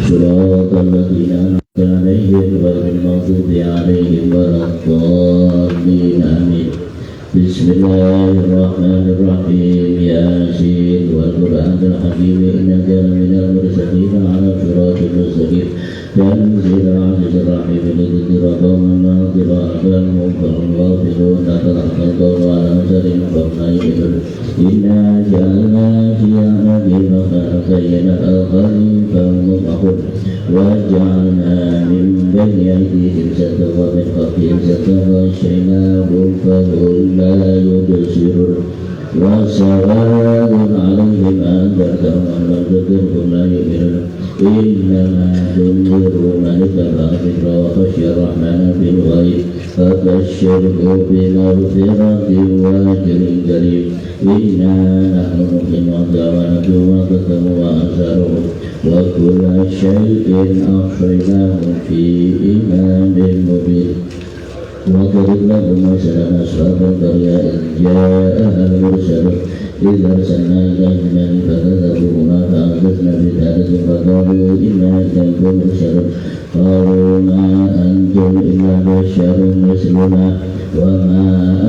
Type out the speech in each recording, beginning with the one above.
صراط الذين أنعمت عليهم غير المغضوب عليهم ولا الضالين آمين. بسم الله الرحمن الرحيم. ياسين والقرآن الحكيم إنك لمن المرسلين على صراط مستقيم. تنزيل العزيز الرحيم لتنذر قوما ما أنذر آباءهم فهم غافلون. تقرأ القول على أثرهم فهم لا يؤمنون. إنا جعلنا في أعناقهم أغلالا زينت الآخرين فهم مطمحون. وجعلنا من بين أيديهم سدا ومن خلفهم سدا وغشيناهم فهم لا يبصرون. وسواء عليهم أنذرتهم أم لم تنذرهم لا يؤمنون. إنما تنذر من اتبع الذكر وخشي الرحمن بالغيب فبشره بمغفرة وأجر كريم. إنا نحن نحيي الموتى ونكتب ما قدموا وآثارهم وكل شيء أحصيناه في إمام مبين. وضرب لهم مثلا أصحاب القرية إذ جاءها المرسلون إذ أرسلنا إليهم من فكذبوهما فأنزلنا بثالث فقالوا إنا إليكم مرسلون. قالوا ما أنتم إلا بشر مثلنا وما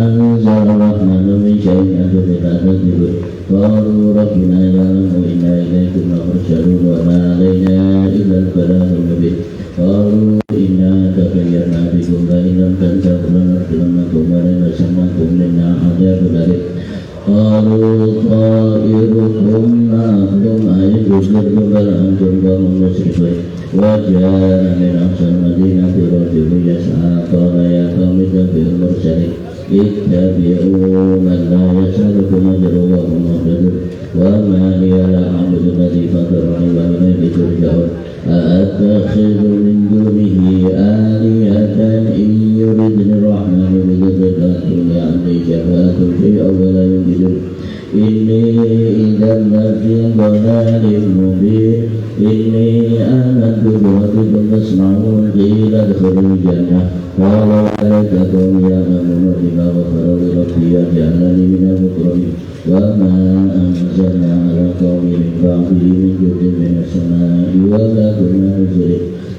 أنزل الرحمن من شيء أنتم إلا تكذبون. قالوا ربنا يعلم إنا إليكم لمرسلون وما علينا إلا البلاغ المبين. قالوا إنا تغيرنا بكم فإن لم تنتهوا لنرجمنكم ولنمسنكم منا عذاب أليم. قالوا طائركم معكم أئن ذكرتم بل أنتم قوم مسرفون. وجاء من أقصى المدينة رجل يسعى قال يا قوم اتبعوا المرسلين اتبعوا من لا يسألكم أجرا وهم مهتدون. وما لي لا أعبد الذي فطرني وإليه ترجعون. أأتخذ من دونه آلهة إن يردني الرحمن بضر لا تغن عني شفاعتهم شيئا ولا ينجدون. إني إذا لفي ضلال مبين. إني آمنت بربكم فاسمعون. قيل ادخلوا الجنة قال ذلك قوم يعلمون بما غفر لي ربي وجعلني من المكرمين. وما أنزلنا على قوم من بعده من جند من السماء ولا كنا نزل.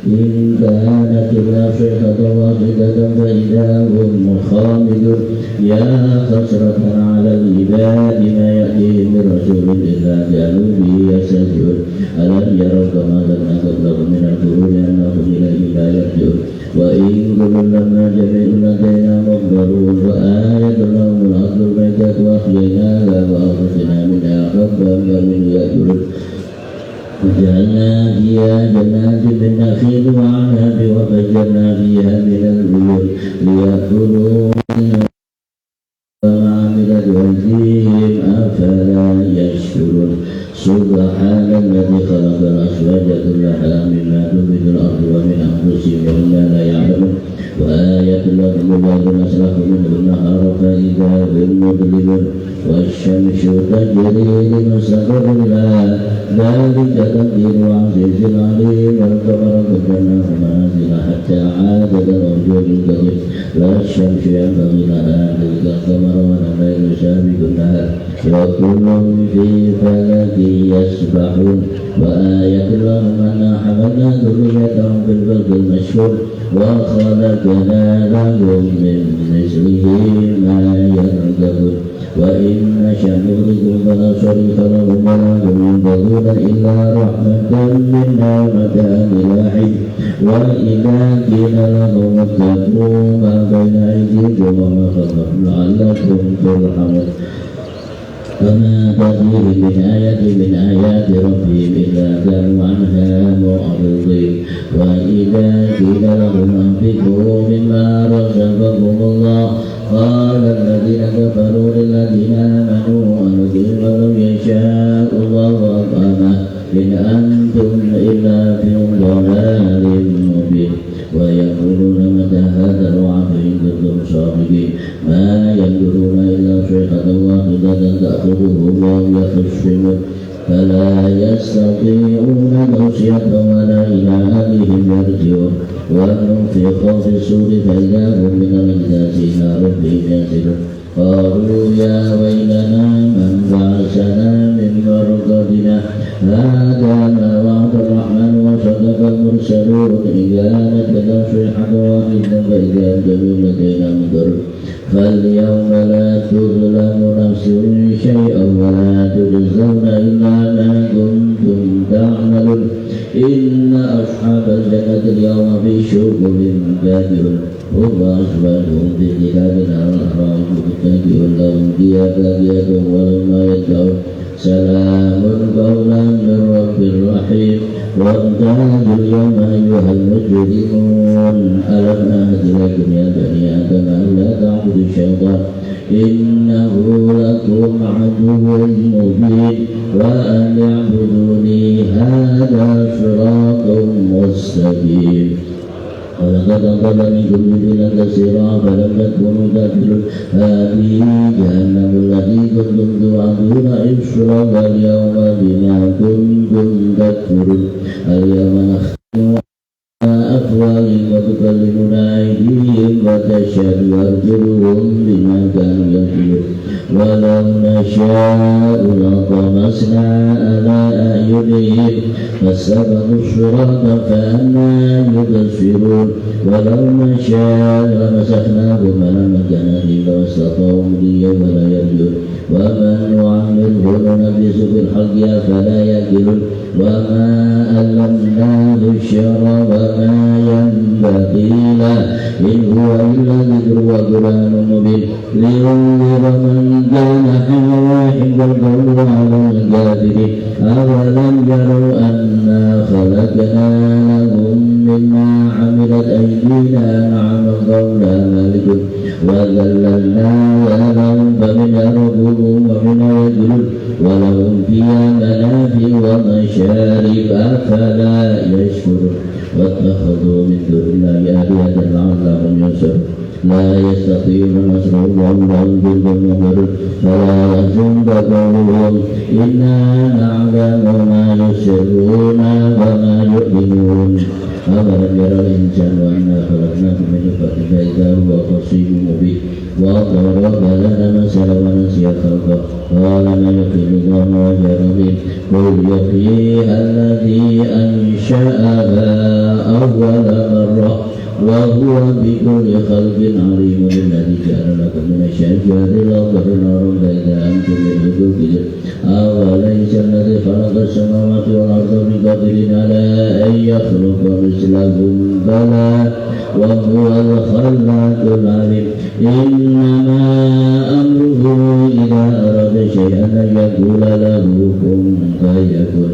إن كانت إلا صيحة واحدة فإذا هم خامدون. يا حسرة على العباد ما يأتيهم من رسول إلا كانوا به يستهزئون. ألم يروا كما أهلكنا قبلهم من القرون أنهم إليه لا يرجعون. وإن كل لما جميع لدينا محضرون. وآية لهم الأرض الميتة وأحييناها وأخرجنا منها حبا فمنه يأكلون. وجعلنا فيها جنات من نخيل وأعناب وفجرنا فيها من العيون ليأكلوا وعملت أيديهم أفلا يشكرون. سبحان الذي خلق الأزواج كلها مما تنبت الأرض ومن أنفسهم ومما لا يعلمون. وآية لهم الليل نسلخ منه النهار فإذا هم مظلمون. والشمس تجري لمستقر لها ذلك تقدير عزيز عليم. والقمر قدرناه منازل حتى عاد كالأرجل القديم. لا الشمس ينبغي لها أن تدرك القمر ولا الليل سابق النهار وكل في فلك يسبحون. وآية لهم أنا حملنا ذريتهم في الفلك المشحون وخلقنا لهم من مثله ما يركبون. وإن نشأ نغرقهم فلا صريخ لهم ولا هم ينظرون إلا رحمة منا ومتاعا إلى حين. وإذا قيل لهم اتقوا ما بين أيديكم وما خلفكم لعلكم ترحمون. فما تأتيهم من آية من آيات ربهم إلا كانوا عنها معرضين. وإذا قيل لهم أنفقوا مما رزقكم الله قال الذين كفروا للذين آمنوا أنطيع ولو يشاء الله أطعمه إن أنتم إلا في ضلال مبين. ويقولون متى هذا الوعد إن كنتم صادقين. ما ينظرون إلا صيحة واحدة تأخذهم وهم يخصمون. فلا يستطيعون توصية ولا إلى أهلهم يرجعون. ونفخ في الصور فإذا هم من الأجداث إلى ربهم ينزلون. قالوا يا ويلنا من بعثنا من مرقدنا هذا ما وعد الرحمن وصدق المرسلون إن كانت لتصيحة واحدة فإذا أنتم لدينا منظر فاليوم لا تظلم نفس شيئا ولا تجزون إلا ما كنتم تعملون إن أصحاب الجنة اليوم في شغل كافرون هم وأزواجهم في ظلال على الأرائك متكئون لهم فيها فاكهة ولهم ما يدعون سلام قولا من رب رحيم وامتازوا اليوم أيها المجرمون ألم أعهد لكم يا بني آدم ألا تعبدوا الشيطان إنه لكم عدو مبين وأن اعبدوني هذا صراط مستقيم ولقد أضل منكم جبلا كثيرا فلم تكونوا تعقلون هذه جهنم التي كنتم توعدون اصلوها اليوم بما كنتم تكفرون اليوم نختم أفواههم وتكلمنا أيديهم وتشهد أرجلهم بما كانوا يكسبون ولو نشاء لطمسنا على أعينهم فاستبقوا الصراط فأنى يبصرون ولو نشاء لمسخناهم على مكانهم فما استطاعوا مضيا ولا يرجون ومن نعمره ننبذه بالحق أفلا يأكلون وما علمناه الشعر وما ينبغي له إن هو إلا ذكر وقرآن مبين لينذر من كان حيا يحب القول على الكافرين أولم يروا أنا خلقنا لهم مما عملت أيدينا أنعاما فهم لها مالكون وذللناها لهم فمنها ركوبهم ومنها يأكلون ولهم فيها منافع ومشارب أفلا يشكرون واتخذوا من دون الله آلهة لعلهم ينصرون لا يستطيعون نصرهم وهم لهم جند محضرون فلا يحزنك قولهم إنا نعلم ما يسرون وما يعلنون أولم يرى الإنسان أنا خلقناه من نطفة فإذا هو خصيم مبين وضرب لنا مثلا ونسي خلقه قال ما يحيي العظام وهي رميم قل يحييها الذي أنشأها أول مرة وهو بكل خلق عليم الذي جعل لكم من الشجر الأخضر نارا فإذا أنتم منه توقدون أوليس الذي خلق السماوات والأرض بقادر على أن يخلق مثلهم بلى وهو الخلاق العليم إنما أمره إذا أراد شيئا أن يقول له كن فيكون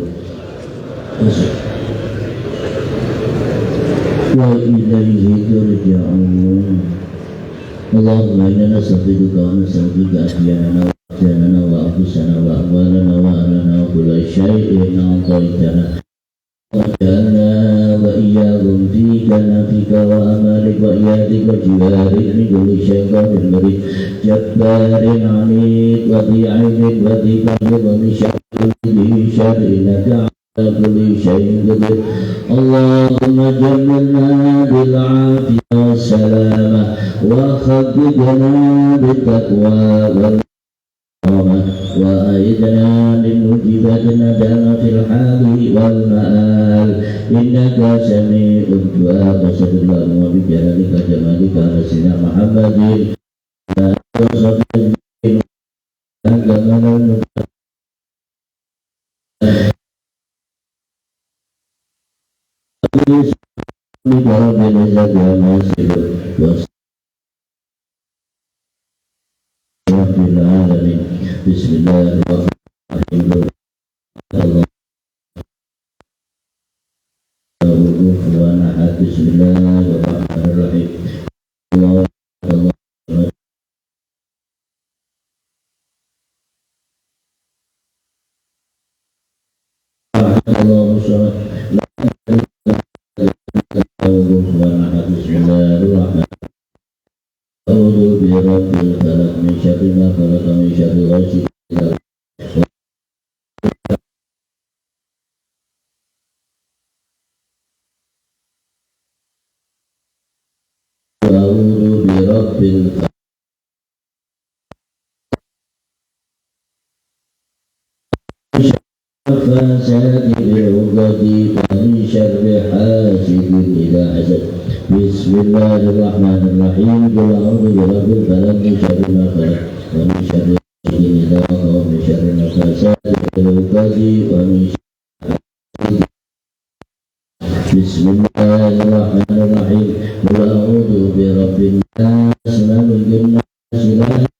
وإليه ترجعون اللهم إنا نستغفرك ونستغفرك أحياننا وأحساننا وأنفسنا وأموالنا وأهلنا وكل شيء أعطيتنا وجعلنا وإياهم في كنفك وأمالك وإيادك وجوارك من كل شيطان مريد جبار عنيد وذي عين وذي قلب ومن شر إنك كل شيء قدير اللهم جملنا بالعافية والسلامة وخففنا بالتقوى والرحمة وأعذنا من موجبات الندامة في الحال والمآل إنك سميع الدعاء وصلى اللهم بجلالك جمالك على سيدنا محمد وصحبه وسلم بسم الله الرحمن الرحيم بسم الله الرحمن الرحيم اللهم صل بسم الله الرحمن أعوذ برب الفلق من شر ما خلق من شر غاسق أعوذ برب الفلق فساد العقد ومن شر حاسد Bismillahirrahmanirrahim. Qul a'udzu birabbil falaq min syarri ma khalaq wa min syarri ghasiqin idza waqab wa min syarri nafasati fil 'uqad wa min Bismillahirrahmanirrahim. Qul a'udzu birabbin nas malikin nas ilahin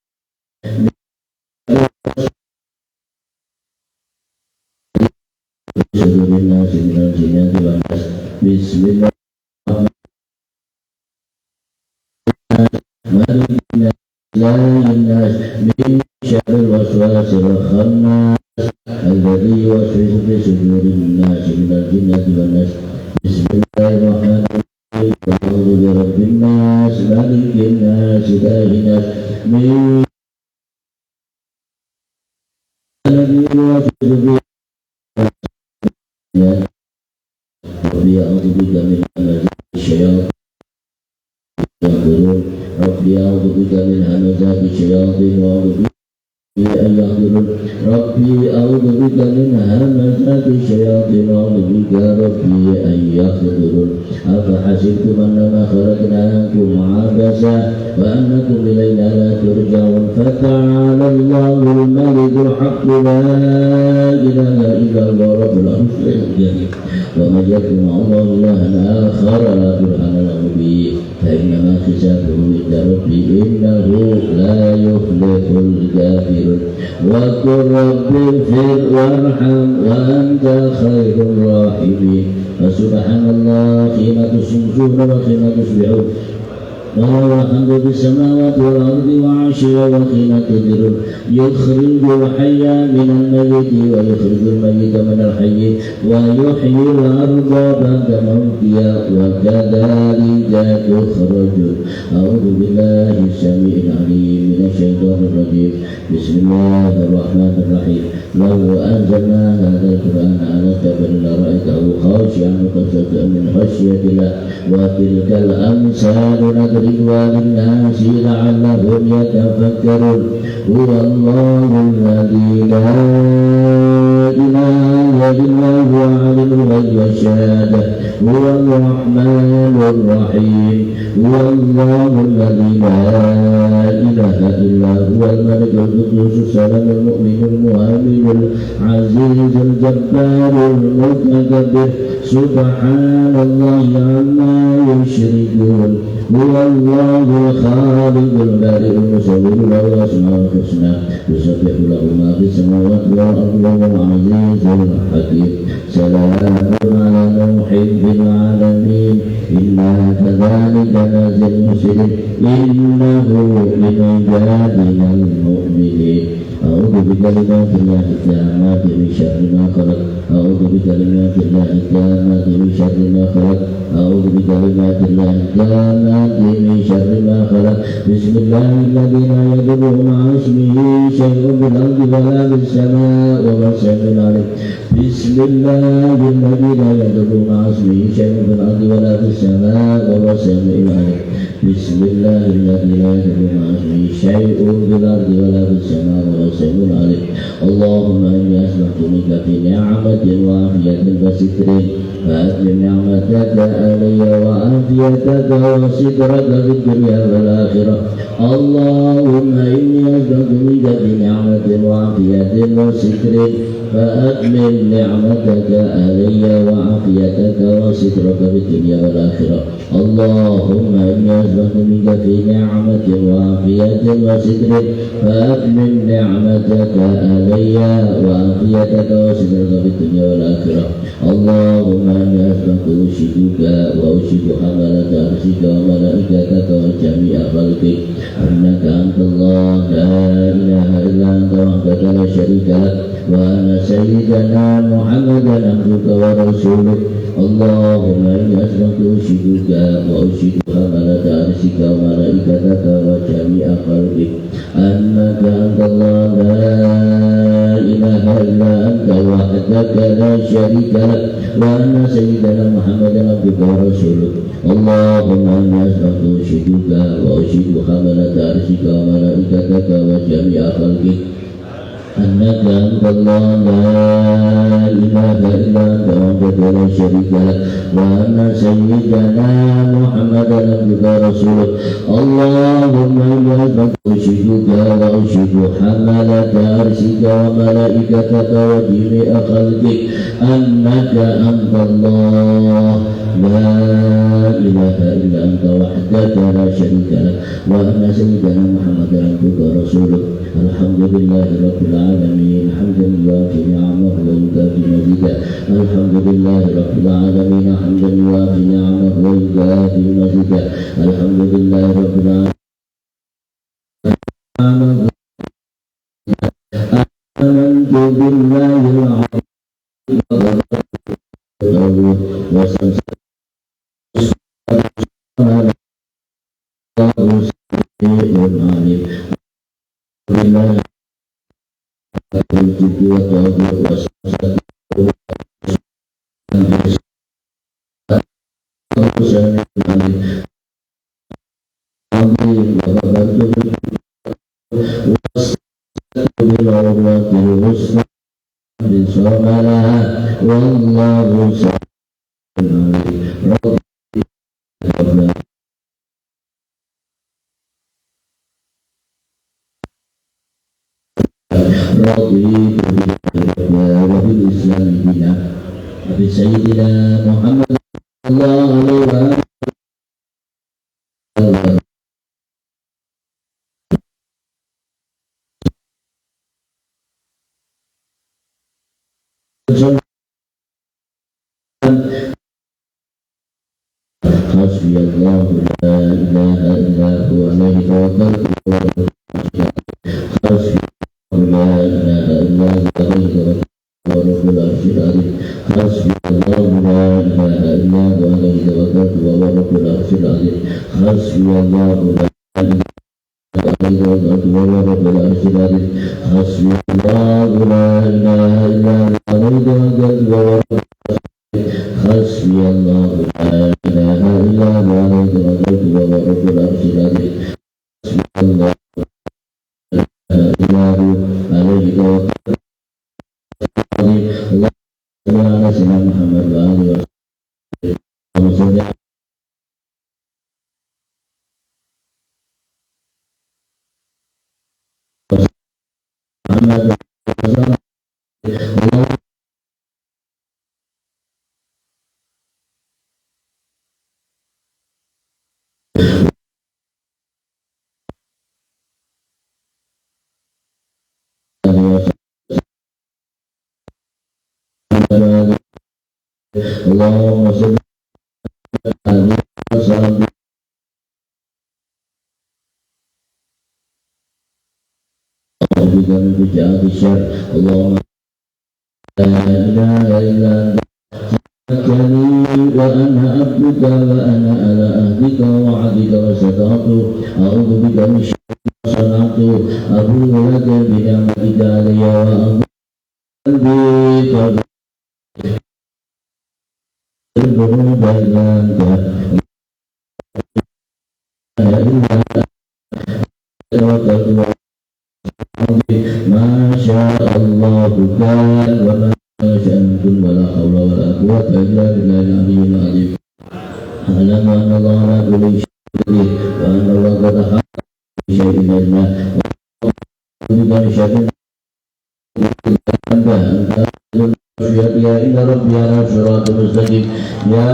syarrin nas minal jinnati wan nas. Bismillah malikin nas ilahin nas min syarril waswasil khannas alladzi yuwaswisu fi sudurin nas minal jinnati wan nas. Bismillahirrahmanirrahim. A'udzu birabbin nas malikin nas ilahin nas min alladzi yuwaswisu fi Rabbi a'udzu bika min hamazati syayatin Rabbi a'udzu bika min hamazati syayatin wa a'udzu bika an yahdurun Rabbi a'udzu bika min hamazati syayatin wa a'udzu bika Rabbi an yahdurun. Afa hasibtum annama khalaqnakum 'abasa wa annakum ilayna la turja'un. Fata'ala Allahul malikul haqq la ilaha illa huwa rabbul arsyil karim. Wa may yakun ma'allahi ilahan akhar la burhana lahu bihi fa innama hisabuhu 'inda rabbih innahu la yuflihul kafirun. Wa qur rabbighfir warham wa anta khairur rahimin. Subhanallah hina tusbihuna wa hina tusbihun. والحمد في السماوات والأرض وعشيا وحين تظهرون. يخرج الحي من الميت ويخرج الميت من الحي ويحيي الأرض بعد موتها وكذلك تخرجون. أعوذ بالله السميع العليم من الشيطان الرجيم. بسم الله الرحمن الرحيم. لو أنزلنا هذا القرآن على جبل لرأيته خاشعا متصدعا من خشية الله وتلك الأمثال نضربها للناس لعلهم يتفكرون. هو الله الذي لا إله إلا هو عالم الغيب والشهادة هو الرحمن الرحيم. هو الله الذي لا إله إلا هو الملك القدوس السلام المؤمن المهيمن العزيز الجبار المتكبر. سبحان الله عما يشركون. هو الله الخالق البارئ المصور له الأسماء الحسنى يسبح له ما في السماوات والأرض وهو العزيز الحكيم. سلام على نوح في العالمين إنا كذلك نجزي المحسنين إنه من عبادنا المؤمنين. أعوذ بكلمات الله التامات من شر ما خلق. أعوذ بكلمات الله التامات من شر ما خلق. أعوذ بكلمات الله التامات من شر ما خلق. بسم الله الذي لا يضر مع اسمه شيء في الأرض ولا في السماء وهو السميع العليم. بسم الله الذي لا يضر مع اسمه شيء في الأرض ولا في السماء وهو السميع العليم. بسم الله الذي لا يضر مع اسمه شيء في الأرض ولا في السماء وهو السميع العليم. اللهم إني أسلمت منك في نعمة وعافية وستر فأتم نعمتك علي وعافيتك وسترك في الدنيا والآخرة. اللهم إني أسلمت منك في نعمة وعافية وستر فأتمم نعمتك علي وعافيتك وسترك في الدنيا والآخرة. اللهم إني أسلمت منك في نعمة وعافية وستر فأتمم نعمتك علي وعافيتك وسترك في الدنيا والآخرة. اللهم إني أسلمت أشهدك وأشهد حملة عرشك وملائكتك وجميع خلقك أنك أنت الله لا إله إلا أنت وحدك لا شريك لك وأن سيدنا محمدا عبدك ورسولك. اللهم إني أسلمت أشهدك وأشهد حملة عرشك وملائكتك وجميع خلقك أنك أنت الله لا إله إلا أنت وحدك لا شريك لك وأن سيدنا محمدا عبدك ورسولك. اللهم إني أسلمت أشهدك وأشهد حملة عرشك وملائكتك وجميع خلقك أنك أنت الله لا إله إلا أنت وحدك لا شريك لك وأن سيدنا محمدا عبدك ورسولك اللهم إني أشهدك وأشهد حملة عرشك وملائكتك وجميع خلقك أنك أنت الله لا إله إلا أنت وحدك لا شريك لك وأن سيدنا محمدا عبدك ورسولك الحمد لله رب العالمين حمدا يوافي نعمه ويكافي مزيدا الحمد لله رب العالمين حمدا يوافي نعمه ويكافي مزيدا الحمد لله رب العالمين آمنت بالله العظيم وسمسك Sayyidina Muhammad sallallahu alaihi wasallam hasbiyallahu la ilaha illa huwa alaihi tawakkaltu wa hasbiyallahu la ilaha illa huwa alaihi tawakkaltu ورب العرش العظيم حسبي الله لا إله إلا هو عليه توكلت وهو رب العرش العظيم حسبي الله لا إله إلا هو وهو رب العرش العظيم حسبي الله لا إله إلا هو عليه توكلت وهو رب حسبي الله لا إله إلا هو عليه توكلت وهو رب العرش العظيم حسبي الله لا إله إلا هو عليه توكلت Allah ala sayyidina Muhammad wa alihi wasallam Allahumma salli ala sayyidina Allahumma la ilaha illa anta wa ana abduka wa ana ala ahdika wa ahdika wa sadaqtu a'udhu bika min syarri ma sana'tu abu'u laka bi ni'matika alayya wa bika Masya Allah bukan wa ma sya'antum wa la hawla wa la quwwata illa billahil aliyyil azim. Alam anna Allah ala kulli syai'in wa anna Allah qad ahata bi syai'in ilma wa bi syai'in ya inna rabbi ala siratal mustaqim ya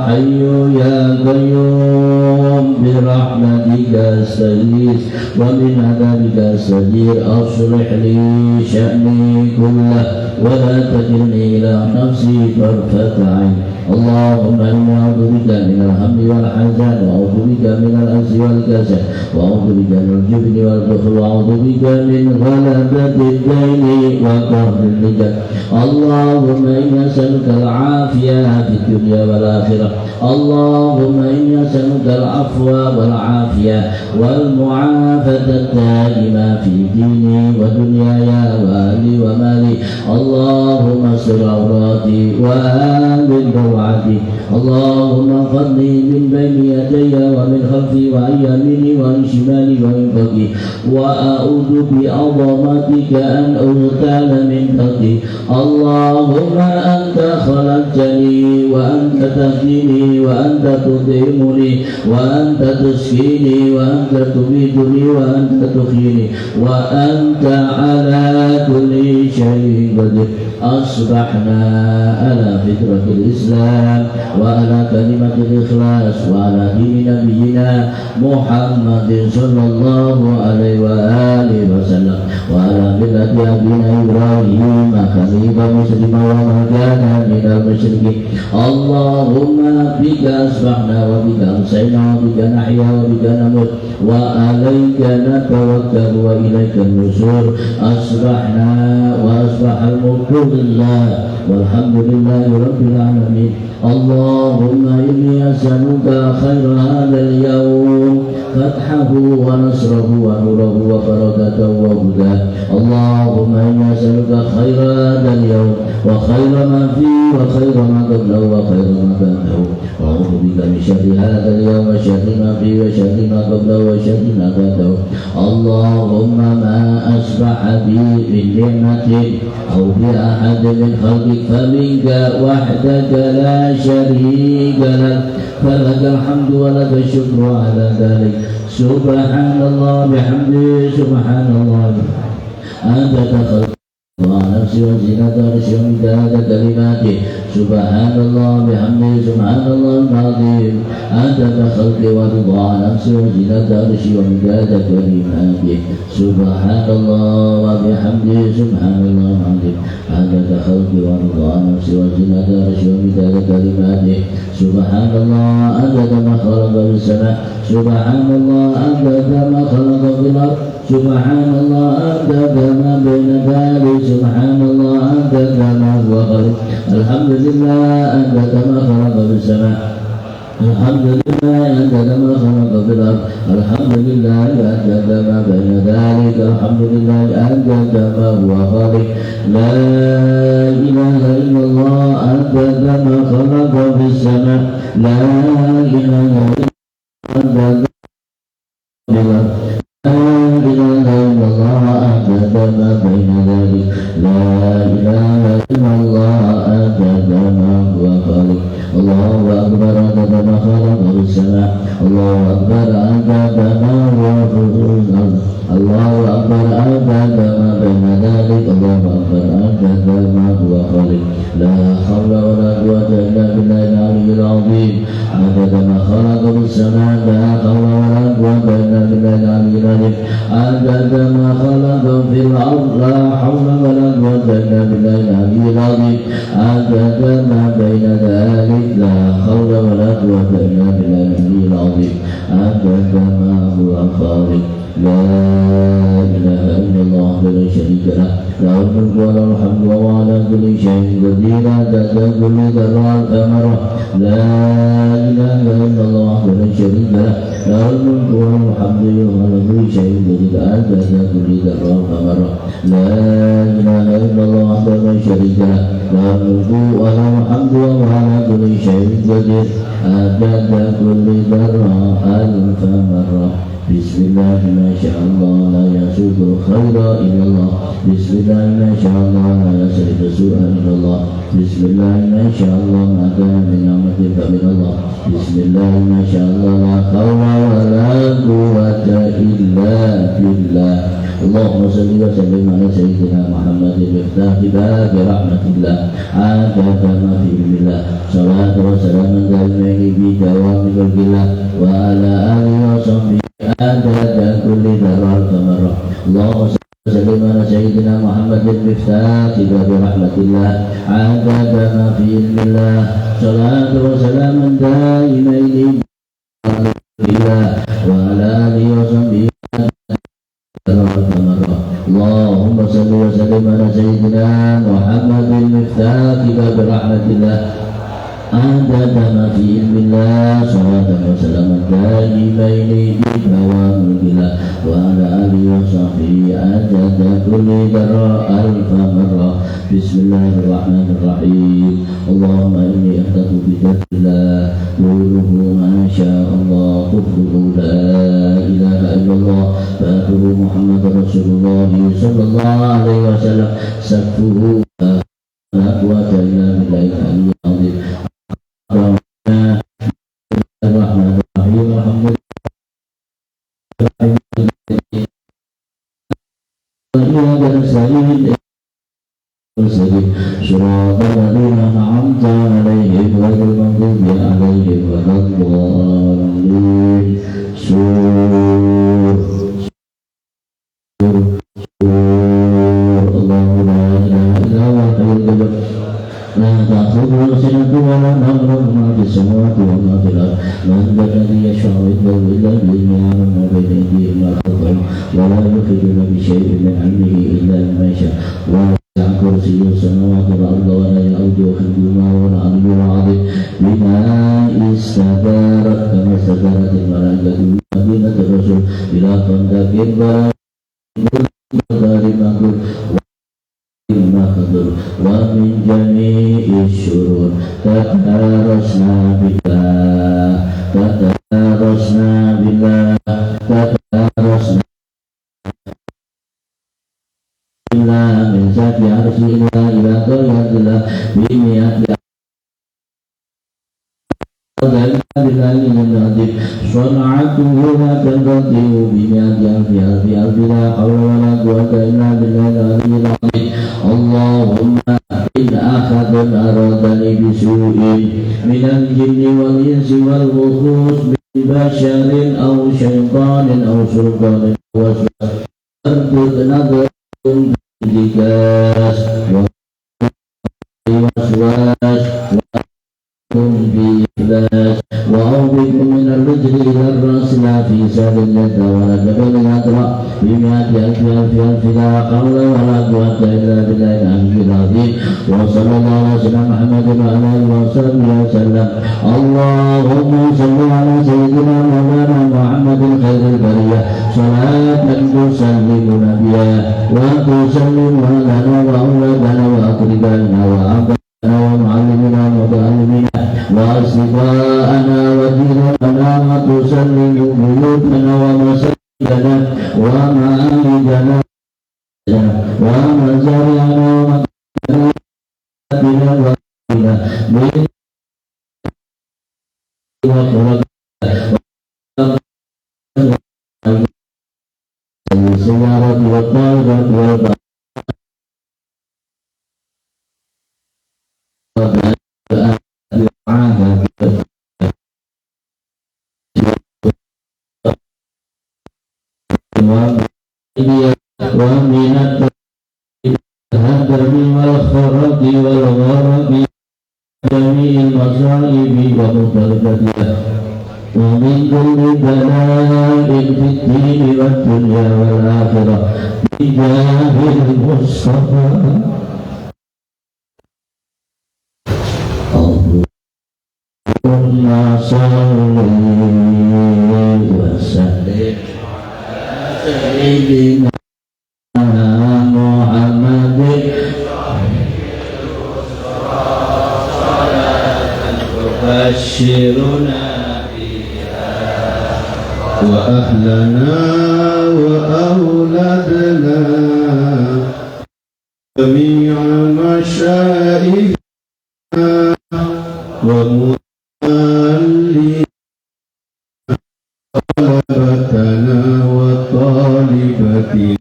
hayyu ya qayyum bi rahmatika astaghis wa min adabika astajir aslih li sya'ni kullah wa la takilni ila nafsi tarfata 'ain Allahumma inni a'udzu bika minal hammi wal hazan wa a'udzu bika minal azzi wal kasal wa a'udzu bika minal jubni wal bukhli wa a'udzu bika min ghalabati ad-daini wa qahri rijal Allah اللهم إني أسألك العافية في الدنيا والآخرة اللهم إني أسألك العفو والعافية والمعافاة الدائمة في ديني ودنياي وأهلي ومالي اللهم استر عوراتي وآمن روعتي اللهم احفظني من بين يدي ومن خلفي وعن يميني وعن شمالي ومن فوقي وأعوذ بعظمتك أن أغتال من تحتي اللهم أنت خلقتني وأنت تهديني وأنت تطعمني وأنت تسقيني وأنت تميتني وأنت تحييني وأنت على كل شيء قدير أصبحنا على فطرة الإسلام وعلى كلمة الإخلاص وعلى دين نبينا محمد صلى الله عليه وآله وسلم وعلى ملة أبينا إبراهيم حنيفا مسلما وما كان من المشركين اللهم بك أصبحنا وبك أمسينا وبك نحيا وبك نموت وعليك نتوكل وإليك النشور أصبحنا وأصبح الملك لله والحمد لله رب العالمين اللهم إني أسألك خير هذا اليوم فتحه ونصره ونوره وبركته وهداه اللهم إني أسألك خير هذا اليوم وخير ما فيه وخير ما قبله وخير ما بعده وأعوذ بك من شر هذا اليوم وشر ما فيه وشر ما قبله وشر ما بعده اللهم ما أصبح بي من نعمة أو بأحد من خلقك فمنك وحدك لا شريك لك فلك الحمد ولك الشكر على ذلك سبحان الله بحمده سبحان الله أنت تخلق نفسي وزينة عرشي ومداد كلماتي سبحان الله بحمده سبحان الله العظيم أنت كخلقي ورضا نفسي وزينة عرشي ومداد كلماتي سبحان الله وبحمده سبحان الله العظيم أنت كخلقي ورضا نفسي وزينة عرشي ومداد كلماتي سبحان الله أنت كما خلق السماء سبحان الله أنت كما خلق في الأرض سبحان الله أنت كما بين ذلك سبحان الله أنت كما هو خلق الحمد لله أنت كما خلق في السماء الحمد لله أنت كما خلق في الأرض الحمد لله أنت كما بين ذلك الحمد لله أنت كما هو خالق لا إله إلا الله أنت كما خلق في السماء لا إله إلا أنت كما كما بين ذلك لا إله إلا الله أنت كما هو خالق الله أكبر أنت كما خلق السماء الله أكبر أنت كما هو خالق الله أكبر أنت كما بين ذلك الله أكبر أنت كما هو خالق لا حول ولا قوة إلا بالله العلي العظيم أنت كما خلق السماء لا حول ولا قوة إلا بالله العلي العظيم أنت كما خلق في الأرض لا حول ولا قوة إلا بالله العلي العظيم أنت كما بين ذلك لا حول ولا قوة إلا بالله العلي العظيم أنت كما هو خالق لا إله إلا الله ولا شريك له له الملك وله الحمد وهو على كل شيء قدير عدد كل ذرة ثمرة لا إله إلا الله ولا شريك له له الملك وله الحمد وهو على كل شيء قدير عدد كل ذرة ثمرة لا إله إلا الله ولا شريك له له الملك وله الحمد وهو على كل شيء قدير عدد كل ذرة ألف مرة بسم الله ما شاء الله لا يسوق الخير إلا الله بسم الله ما شاء الله لا يصرف السوء إلا الله بسم الله ما شاء الله ما كان من نعمة فمن الله بسم الله ما شاء الله لا حول ولا قوة إلا بالله اللهم صل وسلم على سيدنا محمد مفتاح باب رحمة الله عادة ما في علم الله صلاة وسلام دائمين بدوام ملك الله وعلى آله وصحبه عدد كل ذرة مرة اللهم صل وسلم على سيدنا محمد المفتاح باب رحمة الله عدد ما في علم الله صلاة وسلام دائمين الله وعلى آله وصحبه اللهم صل وسلم على سيدنا محمد المفتاح باب رحمة الله عدد ما في علم الله صلاة وسلاما دائمين بدوام الله وعلى آله وصحبه عدد كل ذرة ألف مرة. بسم الله الرحمن الرحيم. اللهم إني أحدث بذات الله قوله ما شاء الله كفره لا إله إلا الله فآخره محمد رسول الله صلى الله عليه وسلم سفه لا قوة إلا بالله العلي العظيم. الرحمن الرحيم. الحمد لله صراط الذين أنعمت عليهم غير المغضوب عليهم ولا الضالين. الله لا إله إلا هو الحي القيوم لا تأخذه سنة ولا نوم ما في السماوات وما في الأرض من ذا الذي يشفع عنده إلا بإذنه يعلم ما بين أيديهم وما خلفهم ولا يحيطون بشيء من علمه إلا بما شاء وسع كرسيه السماوات والأرض ولا يؤوده حفظهما وهو العلي العظيم. بما استدارت كما استدارت الملائكة مدينة الرسول إلى خندق dari makhluk wa min jami'i syurur tatarosna billah tatarosna billah tatarosna billah min sati arsi ila qayatillah bimi'ati صنعته لا تنقطع بمئة ألف لا حول ولا قوة إلا بالله العلي العظيم. اللهم إن أحد أرادني بسوء من الجن والإنس والوحوش من بشر أو شيطان أو سلطان واربط نظر انتكاس ووسواس بإفلاس وأوبك من الرجل إلى الرأس لا في سال الجد ولا جبل الأدرى بمئة ألف لا حول ولا قوة إلا بالله العلي العظيم. وصلى الله على سيدنا محمد وعلى آله وصحبه وسلم. اللهم صل على سيدنا مولانا محمد خير البرية صلاة تسلم نبيا وتسلم لنا وأولادنا وأقربائنا وأبائنا ومعلمنا ومتعلمنا وأصدقاءنا وجيراننا وتسلم بيوتنا ومساجدنا ومعابدنا ومزارعنا ومكاننا ومكاننا بالسيارة والطائرة والبحر ومن الهدم والخرق والغرق جميع المصائب ومختلفتها ومن كل بلاء في الدين والدنيا والآخرة بجاه المصطفى. اللهم صل وسلم على سيدنا محمد تبشرنا بها وأهلنا وأولادنا جميع مشايخنا ومؤلفنا طلبتنا وطالبتنا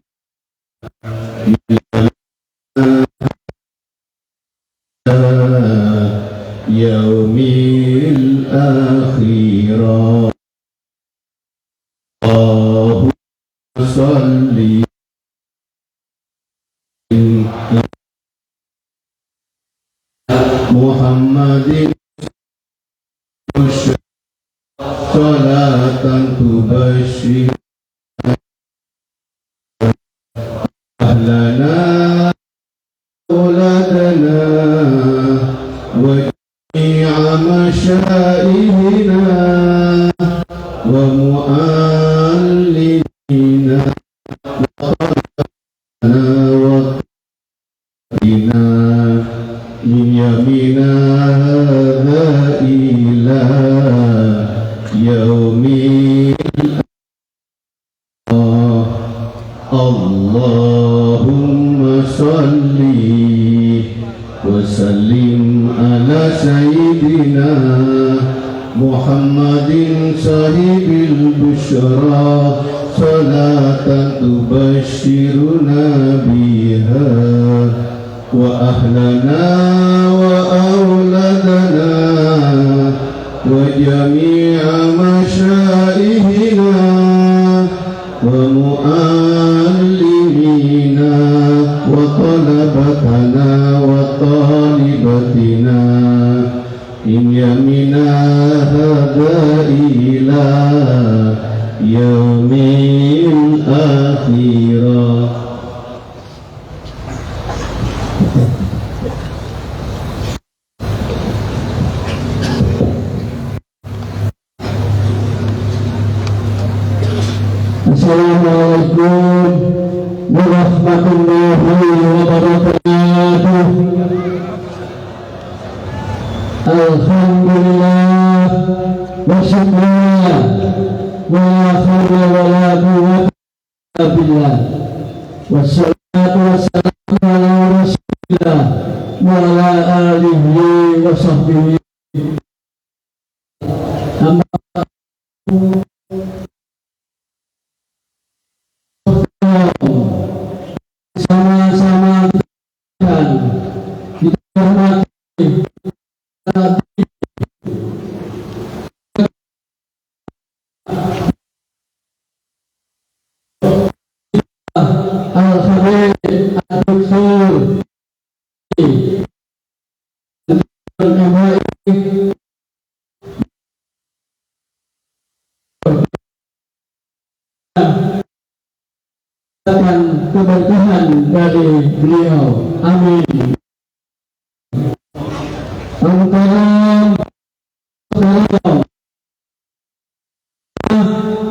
يوم الآخرة. اللهم صل محمد صلاة تبشر مشائخنا ومعلمنا وقنا من يومنا هذا إلى يوم اللهم صل وسلم على سيدنا محمد صاحب البشرى صلاة تبشرنا بها وأهلنا وأولادنا وجميع مشائخنا ومعلمينا وطلبتنا وطالبتنا من يومنا هذا إلى يوم الآخرة. Assalamualaikum warahmatullahi wabarakatuh. Alhamdulillah wa syukrulillah wa la hawla wa la quwwata illa billah. Wassalatu wassalamu ala rasulillah wa ala alihi wa sahbihi. Sama-sama kita hormati Al-Khabib Al-Doktor keberkahan dari beliau, amin.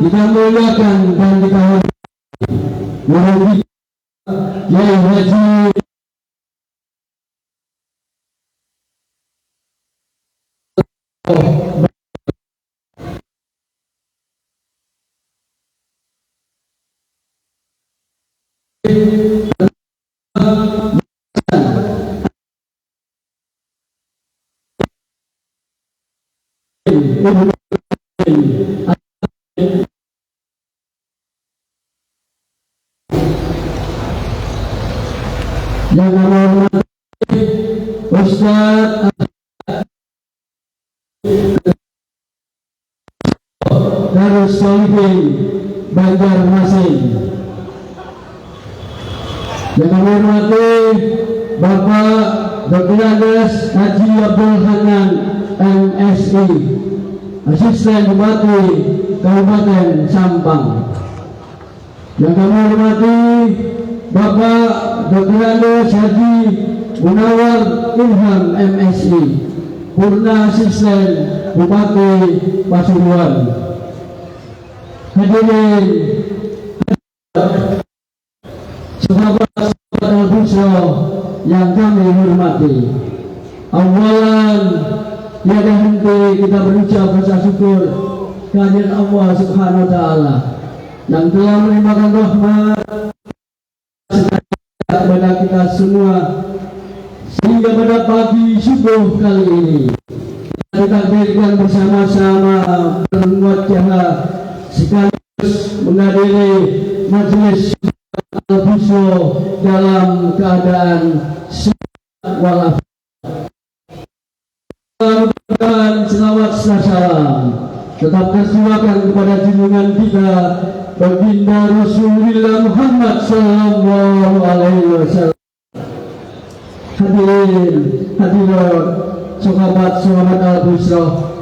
Kita muliakan dan kita hormati Kiai Haji yang menghormati Ustaz Darus Sholihin Banjarmasin, yang menghormati Bapak Dr. Haji Abdul Hanan MSI, Asisten Bupati Kabupaten Sampang, yang kami hormati Bapak Dr. Haji Munawar Ilham MSI, Purna Asisten Bupati Pasuruan. Hadirin sahabat-sahabat Al-Busra yang kami hormati, awalan tiada henti kita berucap rasa syukur kehadiran Allah Subhanahu wa taala yang telah melimpahkan rahmat kepada kita semua sehingga pada pagi subuh kali ini kita ditakdirkan bersama-sama bermuajahah sekaligus menghadiri majelis Al-Busra dalam keadaan sehat walafiat. Mudah-mudahan selawat salam tetap tercurahkan kepada junjungan kita baginda Rasulullah Muhammad sallallahu alaihi wasallam. Hadirin hadirat sahabat-sahabat Al-Busra,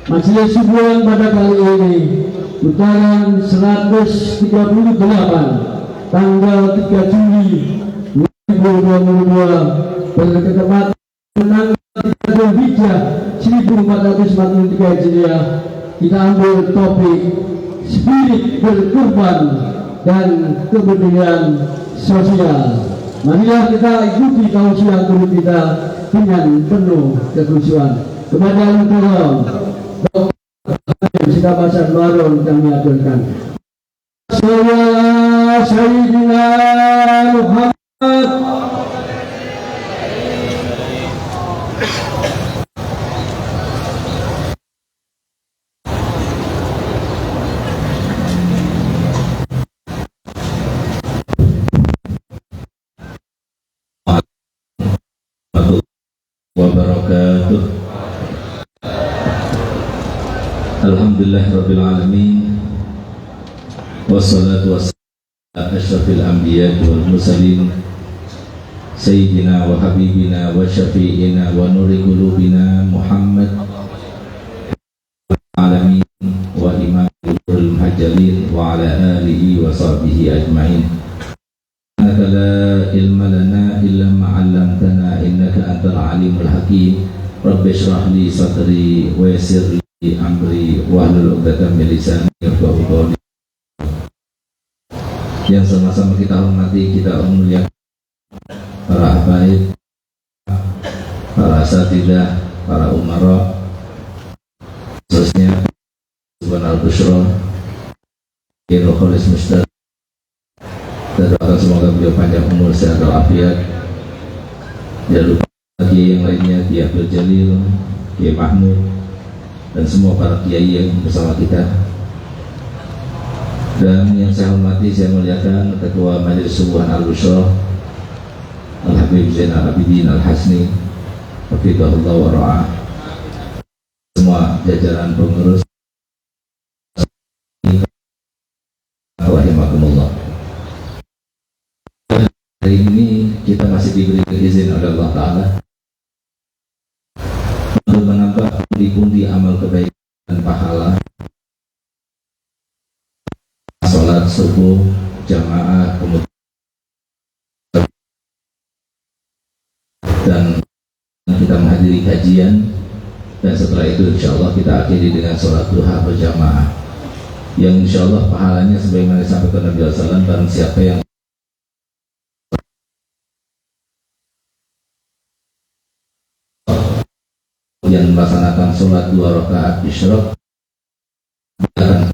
majelis subuhan pada kali ini putaran 138 tanggal 3 Juli 2022 bertepatan tanggal 3 Dzulhijjah 1443 Hijriah, kita ambil topik spirit berkurban dan kebudayaan sosial. Marilah kita ikuti tausiah guru kita dengan penuh kekhusyuan. Kepada yang tolong kita bahasa baru kami aturkan. Sayyidina Muhammad. Wabarakatuh. Alhamdulillah Rabbil Alamin, wassalatu wassalamu ala asyrafil anbiya wal mursalin, Sayyidina wa Habibina wa Syafi'ina wa nuri qulubina Muhammad alamin wa imamul muhajjalin wa ala alihi wa sahbihi ajma'in. Innaka la ilma lana illa ma 'allamtana innaka antal alimul hakim. Rabbi shrah li sadri wa yassir li amri wahlul 'uqdatam min lisani yafqahu qawli. Yang sama-sama kita hormati, kita muliakan para habaib, para asatidzah, para umara, khususnya Subhanal Bushra Kiai Khalis Mustad, dan doakan semoga beliau panjang umur, sehat walafiat. Jangan lupa lagi yang lainnya, Kiai Abdul Jalil, Kiai Mahmud, dan semua para kiai yang bersama kita. Dan yang saya hormati, saya muliakan Ketua Majelis Subuhan Al-Bushra Al-Habib Zainal Abidin Al-Hasni, hafizahullah wa ra'ah, semua jajaran pengurus, rahimakumullah. Hari ini kita masih diberi izin oleh Allah Ta'ala untuk menambah pundi-pundi amal kebaikan dan pahala sholat subuh jamaah, kemudian dan kita menghadiri kajian, dan setelah itu insya Allah kita akhiri dengan sholat duha berjamaah yang insya Allah pahalanya sebagaimana disampaikan Nabi SAW, barang siapa yang melaksanakan sholat 2 rakaat isyraq akan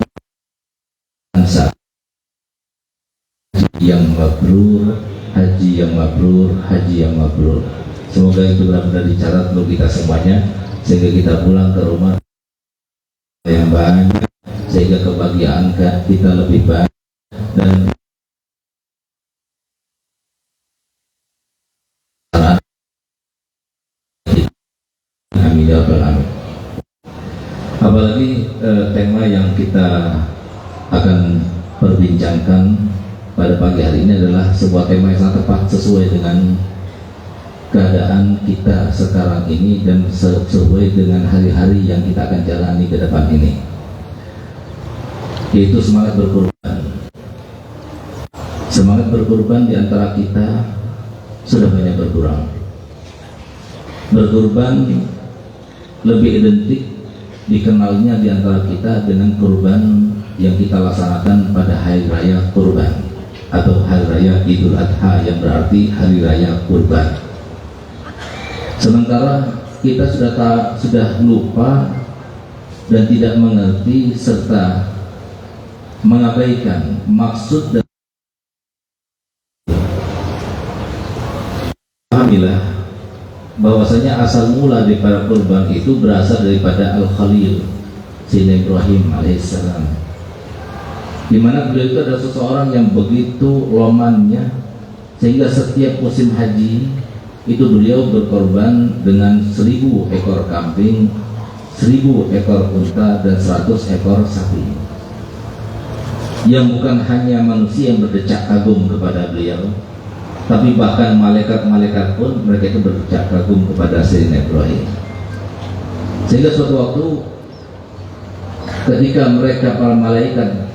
yang mabrur, haji yang mabrur, haji yang mabrur. Semoga itu benar-benar dicatat untuk kita semuanya, sehingga kita pulang ke rumah yang banyak, sehingga kebahagiaan kita lebih banyak. Dan amin ya rabbal alamin. Apalagi tema yang kita akan perbincangkan pada pagi hari ini adalah sebuah tema yang sangat tepat, sesuai dengan keadaan kita sekarang ini dan sesuai dengan hari-hari yang kita akan jalani ke depan ini, yaitu semangat berkorban. Semangat berkorban di antara kita sudah banyak berkurang. Berkorban lebih identik dikenalnya di antara kita dengan kurban yang kita laksanakan pada hari raya kurban atau hari raya Idul Adha, yang berarti hari raya kurban. Sementara kita sudah lupa dan tidak mengerti serta mengabaikan maksud dan pahamilah bahwasanya asal mula daripada kurban itu berasal daripada Al-Khalil Sayyidina Ibrahim alaihissalam, di mana beliau itu adalah seseorang yang begitu lomannya sehingga setiap musim haji itu beliau berkorban dengan 1000 ekor kambing, 1000 ekor unta, dan 100 ekor sapi. Yang bukan hanya manusia yang berdecak kagum kepada beliau, tapi bahkan malaikat-malaikat pun mereka itu berdecak kagum kepada Sayyidina Ibrahim. Sehingga suatu waktu ketika mereka para malaikat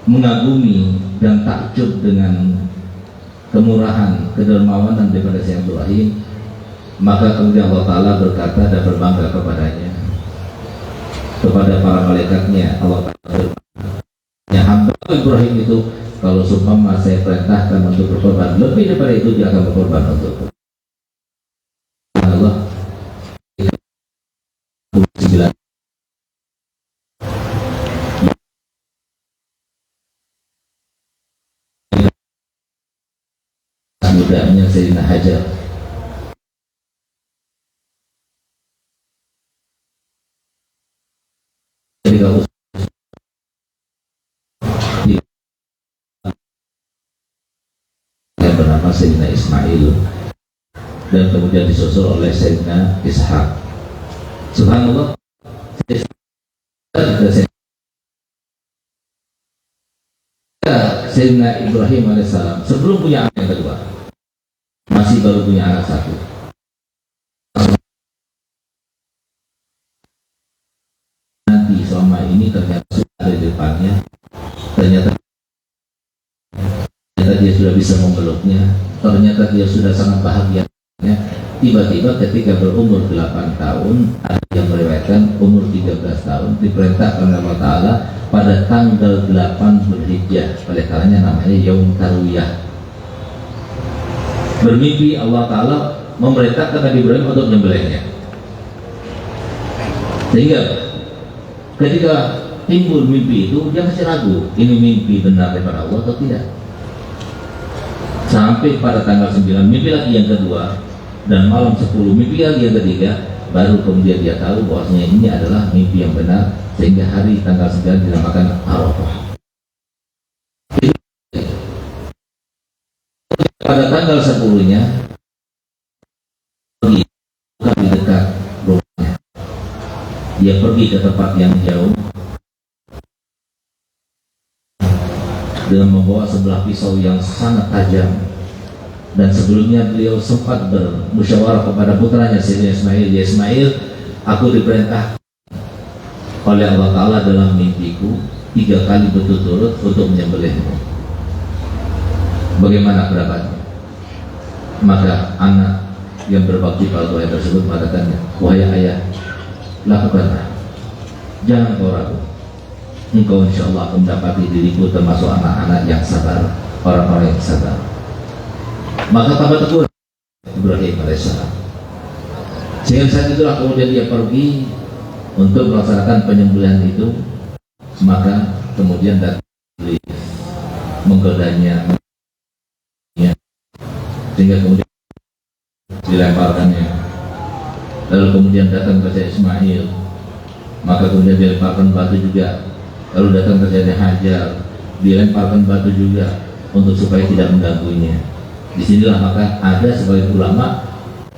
mengagumi dan takjub dengan kemurahan, kedermawanan daripada Sayyidina Ibrahim, Maka kemudian Allah Ta'ala berkata dan berbangga kepadanya, kepada para malaikatnya. Allah Ta'ala berkata, ya hamba Ibrahim itu, kalau seumpama saya perintahkan untuk berkorban, lebih daripada itu dia akan berkorban untuk Allah. 9 mudanya Sayyidina Hajar. Ketika yang bernama Sayyidina Ismail dan kemudian disusul oleh Sayyidina Ishak. Subhanallah, Sayyidina Ibrahim alaihissalam sebelum punya anak yang kedua, masih baru punya anak satu. Nanti selama ini ternyata sudah ada di depannya, ternyata dia sudah bisa memeluknya, ternyata dia sudah sangat bahagia. Tiba-tiba ketika berumur 8 tahun, ada yang meriwayatkan umur 13 tahun, diperintahkan oleh Allah Ta'ala pada tanggal 8 Dzulhijjah, oleh karenanya namanya Yaum Tarwiyah. Bermimpi Allah Ta'ala memerintahkan Nabi Ibrahim untuk menyembelihnya. Sehingga ketika timbul mimpi itu, dia masih ragu, ini mimpi benar daripada Allah atau tidak. Sampai pada tanggal 9, mimpi lagi yang kedua, dan malam 10, mimpi lagi yang ketiga, baru kemudian dia tahu bahwasanya ini adalah mimpi yang benar, sehingga hari tanggal 9 dinamakan Arafah. Pada tanggal 10-nya pergi di dekat rumahnya, dia pergi ke tempat yang jauh dengan membawa sebelah pisau yang sangat tajam. Dan sebelumnya beliau sempat bermusyawarah kepada putranya Sayyidina Ismail, ya Ismail, aku diperintah oleh Allah Ta'ala dalam mimpiku 3 kali berturut-turut untuk menyembelihmu. Bagaimana pendapatnya? Maka anak yang berbakti pada ayah tersebut mengatakan, wahai ayah, lakukanlah, jangan kau ragu, engkau insya Allah akan mendapati diriku termasuk anak-anak yang sabar, orang-orang yang sabar. Maka tambah tegur Ibrahim alaihissalam. Sehingga saat itulah kemudian dia pergi untuk melaksanakan penyembelihan itu. Maka kemudian datang menggodanya, sehingga kemudian dilemparkannya. Lalu kemudian datang ke Ismail, maka kemudian dilemparkan batu juga. Lalu datang ke Hajar, dilemparkan batu juga untuk supaya tidak mengganggunya. Disinilah maka ada sebagian ulama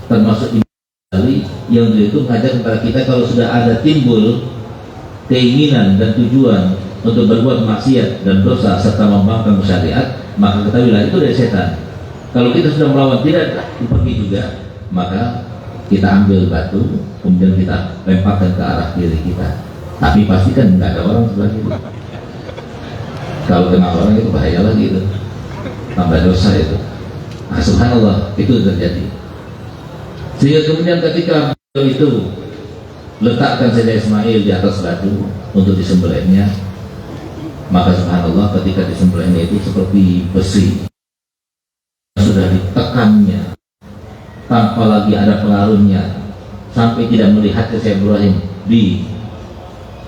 termasuk Imam Ghazali yang itu mengajar kepada kita, kalau sudah ada timbul keinginan dan tujuan untuk berbuat maksiat dan dosa serta membangkang syariat, maka ketahuilah itu dari setan. Kalau kita sudah melawan tidak pergi juga, maka kita ambil batu kemudian kita lemparkan ke arah kiri kita, tapi pastikan nggak ada orang sebelah kiri. Kalau kena orang itu bahaya lagi, itu tambah dosa itu. Nah, subhanallah, itu terjadi. Sehingga kemudian ketika itu letakkan Sayyidina Ismail di atas batu untuk disembelihnya, maka subhanallah ketika disembelihnya itu seperti besi sudah ditekannya tanpa lagi ada pengaruhnya, sampai tidak melihat ke Sayyidina Ibrahim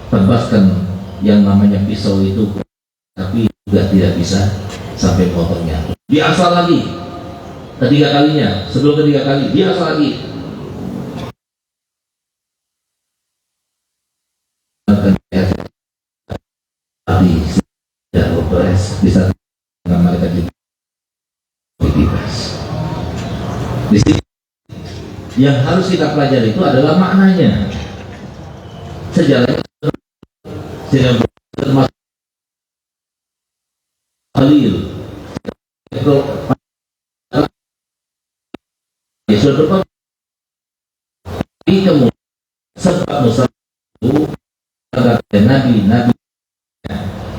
ditebaskan yang namanya pisau itu, tapi juga tidak bisa sampai potongnya. Diasal lagi ketiga kalinya, sebelum ketiga kali diasal lagi. Tidak beres bisa dengan mereka juga bebas. Di sini yang harus kita pelajari itu adalah maknanya. Sejarahnya termasuk Khalil ya sudah berapa kemudian sempat Nabi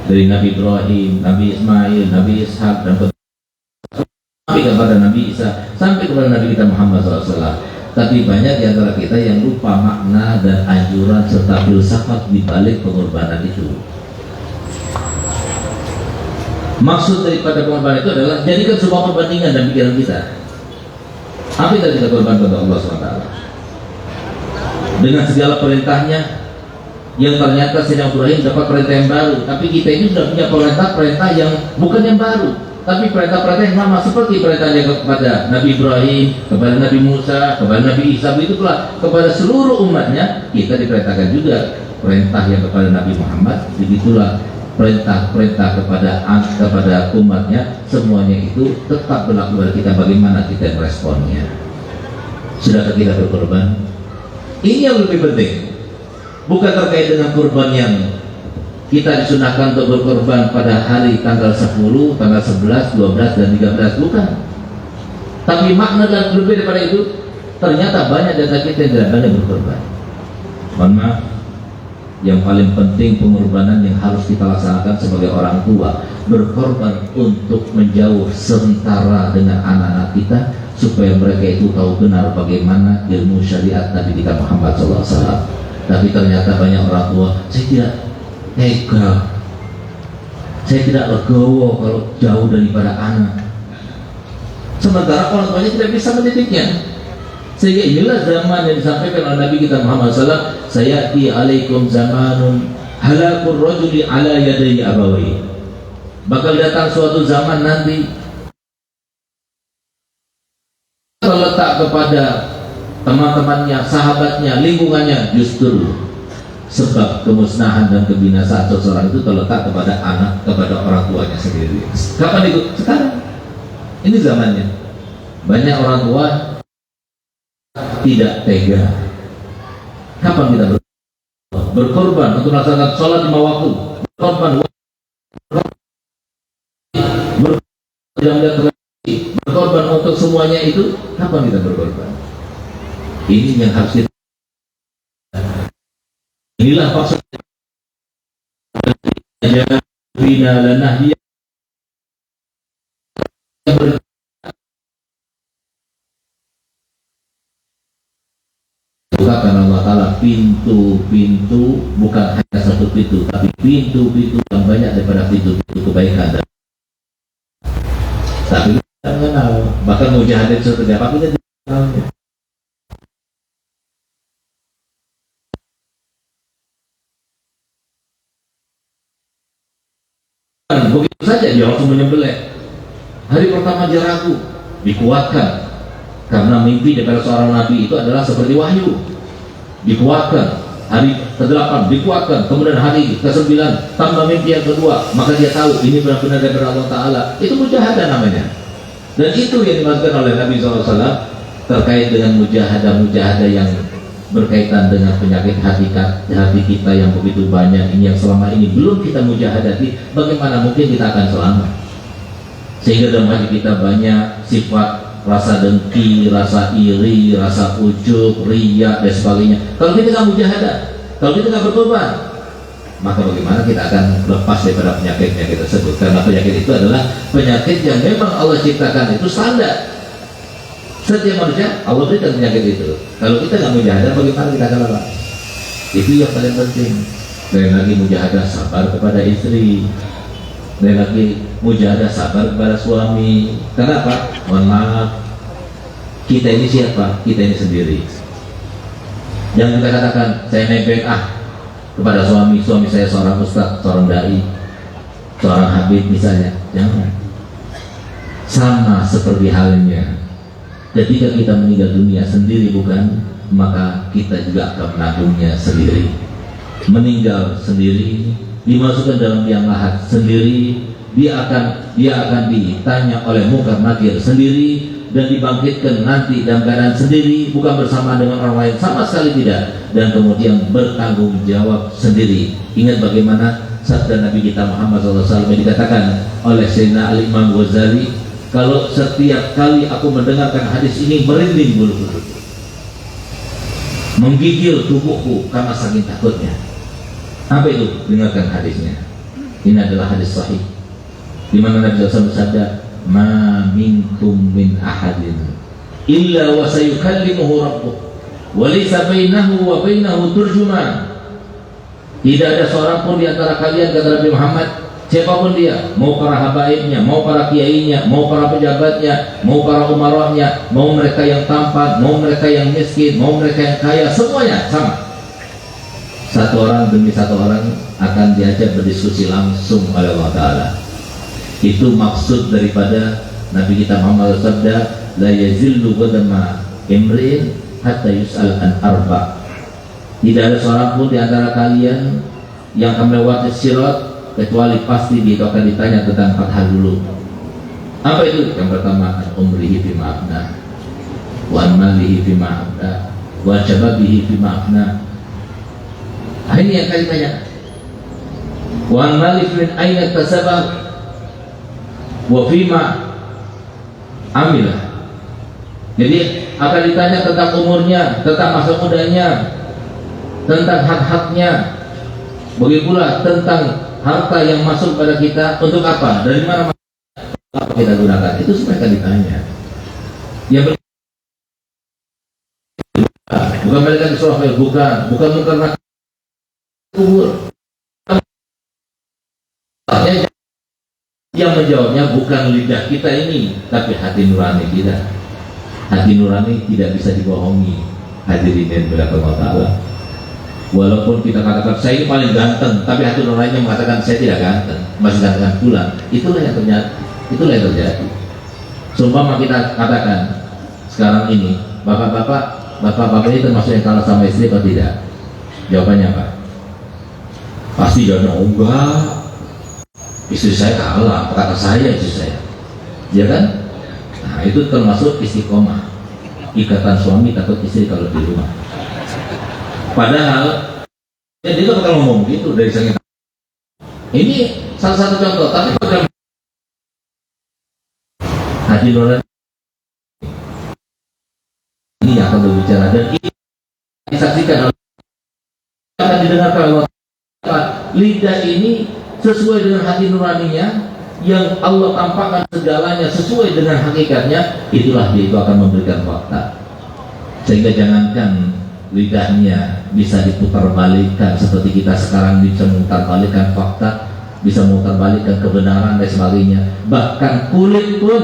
dari Nabi Ibrahim, Nabi Ismail, Nabi Ishak, dan sampai kepada Nabi Isa, sampai kepada Nabi kita Muhammad SAW. Tapi banyak di antara kita yang lupa makna dan anjuran serta filsafat di balik pengorbanan itu. Maksud daripada pengorbanan itu adalah jadikan sebuah perbandingan dalam pikiran kita. Apa yang kita korban kepada Allah SWT dengan segala perintahnya, yang ternyata Sayyidina Ibrahim dapat perintah yang baru, tapi kita ini sudah punya perintah yang bukan yang baru, tapi perintah-perintah yang sama seperti perintahnya kepada Nabi Ibrahim, kepada Nabi Musa, kepada Nabi Isa. Begitu pula kepada seluruh umatnya kita diperintahkan juga perintah yang kepada Nabi Muhammad. Begitulah perintah-perintah kepada umatnya, semuanya itu tetap berlaku pada kita, bagaimana kita meresponnya. Sudahkah kita berkorban? Ini yang lebih penting, bukan terkait dengan kurban yang kita disunahkan untuk berkorban pada hari tanggal 10, tanggal 11, 12, dan 13, bukan. Tapi makna dan lebih daripada itu, ternyata banyak dari kita yang tidak banyak berkorban. Mohon maaf, yang paling penting pengorbanan yang harus kita laksanakan sebagai orang tua, berkorban untuk menjauh sementara dengan anak-anak kita, supaya mereka itu tahu benar bagaimana ilmu syariat Nabi kita Muhammad SAW. Tapi ternyata banyak orang tua, saya tidak tega, saya tidak legowo kalau jauh daripada anak, sementara orang tuanya tidak bisa mendidiknya. Sehingga inilah zaman yang disampaikan oleh Nabi kita Muhammad SAW, sayati alaikum zamanun halakul rajuli ala yadai abawi. Bakal datang suatu zaman nanti terletak kepada teman-temannya, sahabatnya, lingkungannya, justru sebab kemusnahan dan kebinasaan seseorang itu terletak kepada anak, kepada orang tuanya sendiri. Kapan itu? Sekarang. Ini zamannya. Banyak orang tua tidak tega. Kapan kita berkorban untuk melaksanakan sholat 5 waktu, berkorban untuk semuanya itu? Kapan kita berkorban? Ini yang harus kita. Inilah maksud bina lanahiyah karena Allah Ta'ala pintu-pintu, bukan hanya satu pintu, tapi pintu-pintu yang banyak daripada pintu-pintu kebaikan. Tapi kita mengenal, bahkan mujahadah seperti apa kita tidak mengenalnya. Begitu saja dia langsung menyembelih. Hari pertama dia ragu, dikuatkan, karena mimpi daripada seorang nabi itu adalah seperti wahyu. Dikuatkan, hari ke-8 dikuatkan, kemudian hari ke-9 tambah mimpi yang kedua, maka dia tahu ini benar-benar daripada Allah Ta'ala. Itu mujahadah namanya. Dan itu yang dimaksudkan oleh Nabi SAW terkait dengan mujahadah yang berkaitan dengan penyakit hati kita yang begitu banyak ini, yang selama ini belum kita mujahadati. Bagaimana mungkin kita akan selamat? Sehingga dalam hati kita banyak sifat rasa dengki, rasa iri, rasa ujub, riya dan sebagainya. Kalau kita nggak mujahadah, kalau kita nggak berkorban, maka bagaimana kita akan lepas daripada penyakit-penyakit tersebut? Karena penyakit itu adalah penyakit yang memang Allah ciptakan, itu standar. Setiap manusia Allah berikan penyakit itu. Kalau kita nggak mujahadah, bagaimana kita akan lepas? Itu yang paling penting. Dan lagi mujahadah sabar kepada istri, dan lagi mujahadah sabar kepada suami. Kenapa? Mohon maaf, kita ini siapa? Kita ini sendiri. Jangan kita katakan saya nebeng kepada suami saya seorang ustaz, seorang dai, seorang habib misalnya. Jangan. Sama seperti halnya ketika kita meninggal dunia sendiri, bukan? Maka kita juga akan menanggungnya sendiri. Meninggal sendiri, dimasukkan dalam liang lahat sendiri, dia akan ditanya oleh mungkar nakir sendiri, dan dibangkitkan nanti dalam keadaan sendiri, bukan bersama dengan orang lain, sama sekali tidak, dan kemudian bertanggung jawab sendiri. Ingat bagaimana sabda Nabi kita Muhammad SAW yang dikatakan oleh Sayyidina Al-Imam Ghazali, kalau setiap kali aku mendengarkan hadis ini merinding bulu kuduku, menggigil tubuhku karena saking takutnya. Apa itu? Dengarkan hadisnya. Ini adalah hadis sahih, di mana Nabi SAW bersabda, ma minkum min ahadin illa wa sayukallimuhu rabbuh wa laysa bainahu wa bainahu turjuman. Tidak ada seorang pun di antara kalian, kata Nabi Muhammad, siapapun dia, mau para habaibnya, mau para kiainya, mau para pejabatnya, mau para umarahnya, mau mereka yang tampan, mau mereka yang miskin, mau mereka yang kaya, semuanya sama. Satu orang demi satu orang akan diajak berdiskusi langsung oleh Allah Ta'ala. Itu maksud daripada Nabi kita Muhammad sabda, la yazillu qadama imri'in hatta yus'al an arba'. Tidak ada seorang pun di antara kalian yang akan melewati sirat kecuali pasti dia akan ditanya tentang 4 hal dulu. Apa itu? Yang pertama, an umrihi fima afna, wa an malihi fima afna, wa syababihi fima afna. Ini yang kali tanya. Wa an malihi min aina tasabah wa fima amilah. Jadi akan ditanya tentang umurnya, tentang masa mudanya, tentang hak-haknya, begitu pula tentang harta yang masuk pada kita, untuk apa, dari mana apa kita gunakan, itu semua akan ditanya. Ya, bukan mereka disuruh, bukan karena kubur. Yang menjawabnya bukan lidah kita ini, tapi hati nurani kita. Hati nurani tidak bisa dibohongi. Hadirin yang dimuliakan Allah Ta'ala. Walaupun kita katakan saya ini paling ganteng, tapi hati nuraninya mengatakan saya tidak ganteng, masih ganteng pula. Itulah yang terjadi. Seumpama kita katakan sekarang ini, bapak-bapak ini termasuk yang kalah sama istri atau tidak? Jawabannya apa? Pasti jawabnya enggak. Istri saya kalah, kata saya istri saya, ya kan? Nah, itu termasuk istiqomah, ikatan suami takut istri kalau di rumah. Padahal ya dia bakal ngomong gitu dari sana. Ini salah satu contoh, tapi pada hati nurani ini akan berbicara, dan ini disaksikan, akan didengarkan Allah. Lidah ini sesuai dengan hati nuraninya yang Allah tampakkan segalanya sesuai dengan hakikatnya, itulah dia itu akan memberikan fakta. Sehingga jangankan lidahnya bisa diputarbalikkan seperti kita sekarang bisa memutarbalikkan fakta, bisa memutarbalikkan kebenaran dan sebagainya. Bahkan kulit pun,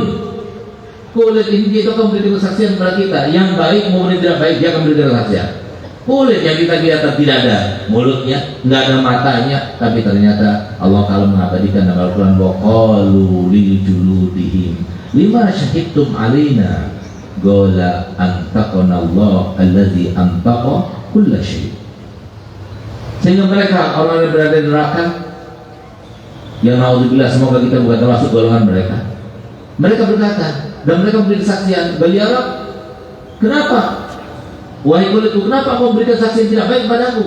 kulit ini itu akan memberikan kesaksian kepada kita. Yang baik maupun tidak baik dia akan memberikan kesaksian. Kulit yang kita lihat tidak ada mulutnya, nggak ada matanya, tapi ternyata Allah Ta'ala mengabadikan dalam Al-Quran, wa qalu li juludihim lima syahidtum alina qala antaqana Allah allazi antaqa kulla syai'. Sehingga mereka orang yang berada di neraka, yang naudzubillah, semoga kita bukan termasuk golongan mereka. Mereka berkata dan mereka memberi kesaksian, ya Rabb, kenapa? Wahai kulitku, kenapa kau memberikan saksi yang tidak baik padaku?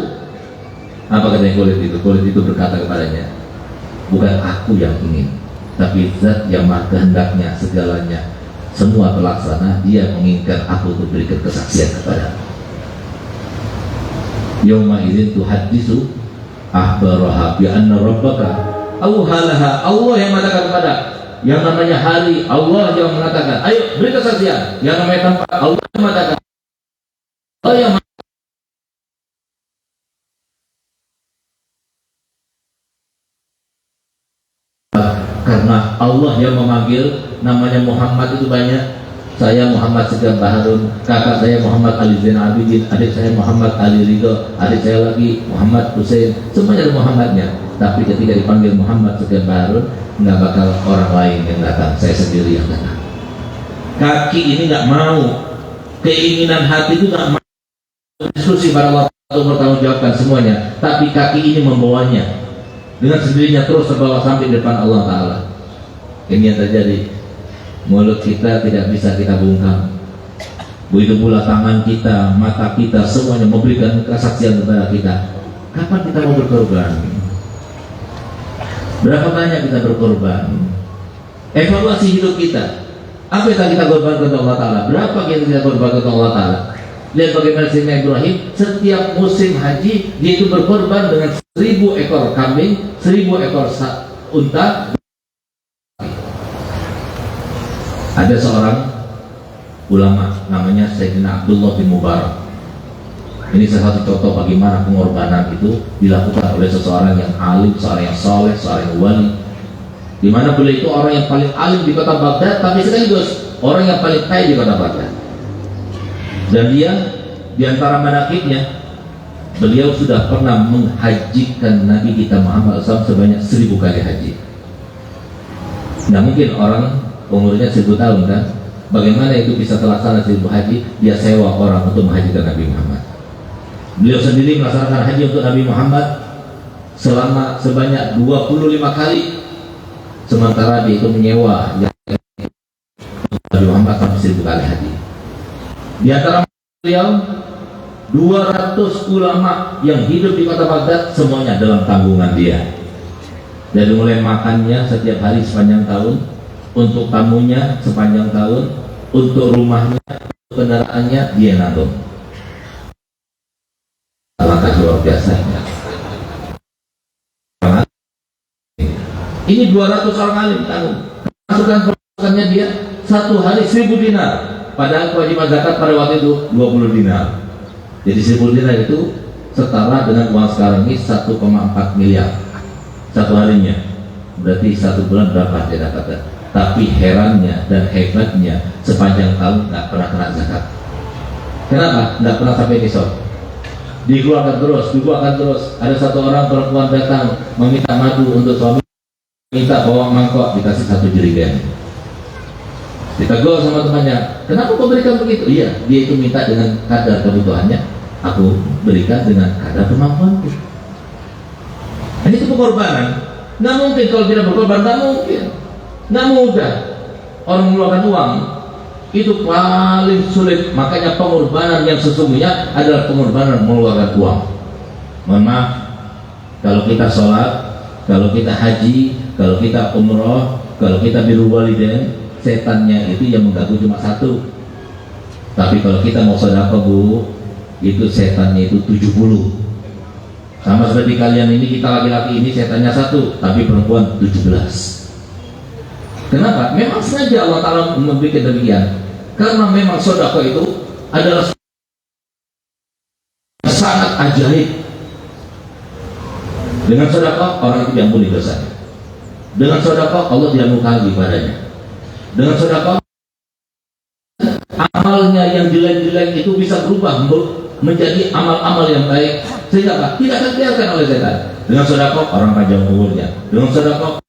Apa katanya kulit itu? Kulit itu berkata kepadanya, bukan aku yang ingin, tapi zat yang maha kehendaknya segalanya, semua terlaksana, dia menginginkan aku untuk berikan kesaksian kepada. Yauma idzin tuhaddisu akhbaraha bi anna rabbaka awhalaha. Allah yang mengatakan kepada, yang namanya hari, Allah yang mengatakan, ayo beri kesaksian. Yang namanya tempat, Allah yang mengatakan, Allah yang karena Allah yang memanggil namanya Muhammad itu banyak. Saya Muhammad Segaf Baharun, kakak saya Muhammad Ali Zainal Abidin, adik saya Muhammad Ali Ridho, adik saya lagi Muhammad Hussein, semuanya ada Muhammadnya. Tapi ketika dipanggil Muhammad Segaf Baharun, nggak bakal orang lain yang datang, saya sendiri yang datang. Kaki ini nggak mau, keinginan hati itu nggak mau diskusi pada Allah untuk bertanggungjawabkan semuanya, tapi kaki ini membawanya dengan sendirinya terus terbawa sampai depan Allah Ta'ala. Ini yang terjadi. Mulut kita tidak bisa kita bungkam, begitu pula tangan kita, mata kita, semuanya memberikan kesaksian kepada kita. Kapan kita mau berkorban? Berapa banyak kita berkorban? Evaluasi hidup kita. Apa yang kita korbankan untuk Allah Ta'ala? Berapa kita korbankan untuk Allah Ta'ala? Lihat bagaimana Sayyidina Ibrahim setiap musim haji dia itu berkorban dengan 1000 ekor kambing, 1000 ekor unta. Ada seorang ulama namanya Sayyidina Abdullah bin Mubarak. Ini salah satu contoh bagaimana pengorbanan itu dilakukan oleh seseorang yang alim, seorang yang soleh, seorang yang wali. Di mana beliau itu orang yang paling alim di kota Baghdad, tapi sekaligus orang yang paling kaya di kota Baghdad. Dan dia di antara manakibnya, beliau sudah pernah menghajikan Nabi kita Muhammad SAW sebanyak 1000 kali haji. Nah mungkin orang umurnya 1000 tahun kan, bagaimana itu bisa terlaksana 1000 haji? Dia sewa orang untuk menghajikan Nabi Muhammad. Beliau sendiri melaksanakan haji untuk Nabi Muhammad selama sebanyak 25 kali, sementara dia itu menyewa Nabi Muhammad sampai 1000 kali haji. Di antara beliau 200 ulama yang hidup di kota Baghdad, semuanya dalam tanggungan dia. Dari mulai makannya setiap hari sepanjang tahun, untuk tamunya sepanjang tahun, untuk rumahnya, kendaraannya dia nanggung. Langkah luar biasa. Ini 200 orang alim tanggung. Masukannya dia satu hari 1000 dinar. Padahal kewajiban zakat pada waktu itu 20 dinar. Jadi 1000 dinar itu setara dengan uang sekarang ini 1,4 miliar satu harinya. Berarti satu bulan berapa dia dapatkan? Tapi herannya dan hebatnya, sepanjang tahun nggak pernah kena zakat. Kenapa? Nggak pernah sampai nisab. Dikeluarkan terus. Ada satu orang perempuan datang meminta madu untuk suami, minta bawa mangkok, dikasih 1 jerigen. Ditegur sama temannya, kenapa kau berikan begitu? Iya, dia itu minta dengan kadar kebutuhannya, aku berikan dengan kadar kemampuanku. Ini itu pengorbanan. Nggak mungkin kalau tidak berkorban, nggak mungkin, nggak mudah. Orang mengeluarkan uang itu paling sulit. Makanya pengorbanan yang sesungguhnya adalah pengorbanan mengeluarkan uang. Mohon maaf, kalau kita sholat, kalau kita haji, kalau kita umroh, kalau kita birrul walidain, setannya itu yang mengganggu cuma 1. Tapi kalau kita mau sedekah Bu, itu setannya itu 70. Sama seperti kalian ini, kita laki-laki ini setannya 1, tapi perempuan 17. Kenapa? Memang sengaja Allah Ta'ala membuat demikian, karena memang sedekah itu adalah sangat ajaib. Dengan sedekah orang itu diampuni dosanya. Dengan sedekah Allah tidak mengkaji padanya. Dengan sedekah amalnya yang jelek-jelek itu bisa berubah menjadi amal-amal yang baik, sehingga apa? Tidak akan dibiarkan oleh setan. Dengan sedekah orang panjang umurnya. Dengan sedekah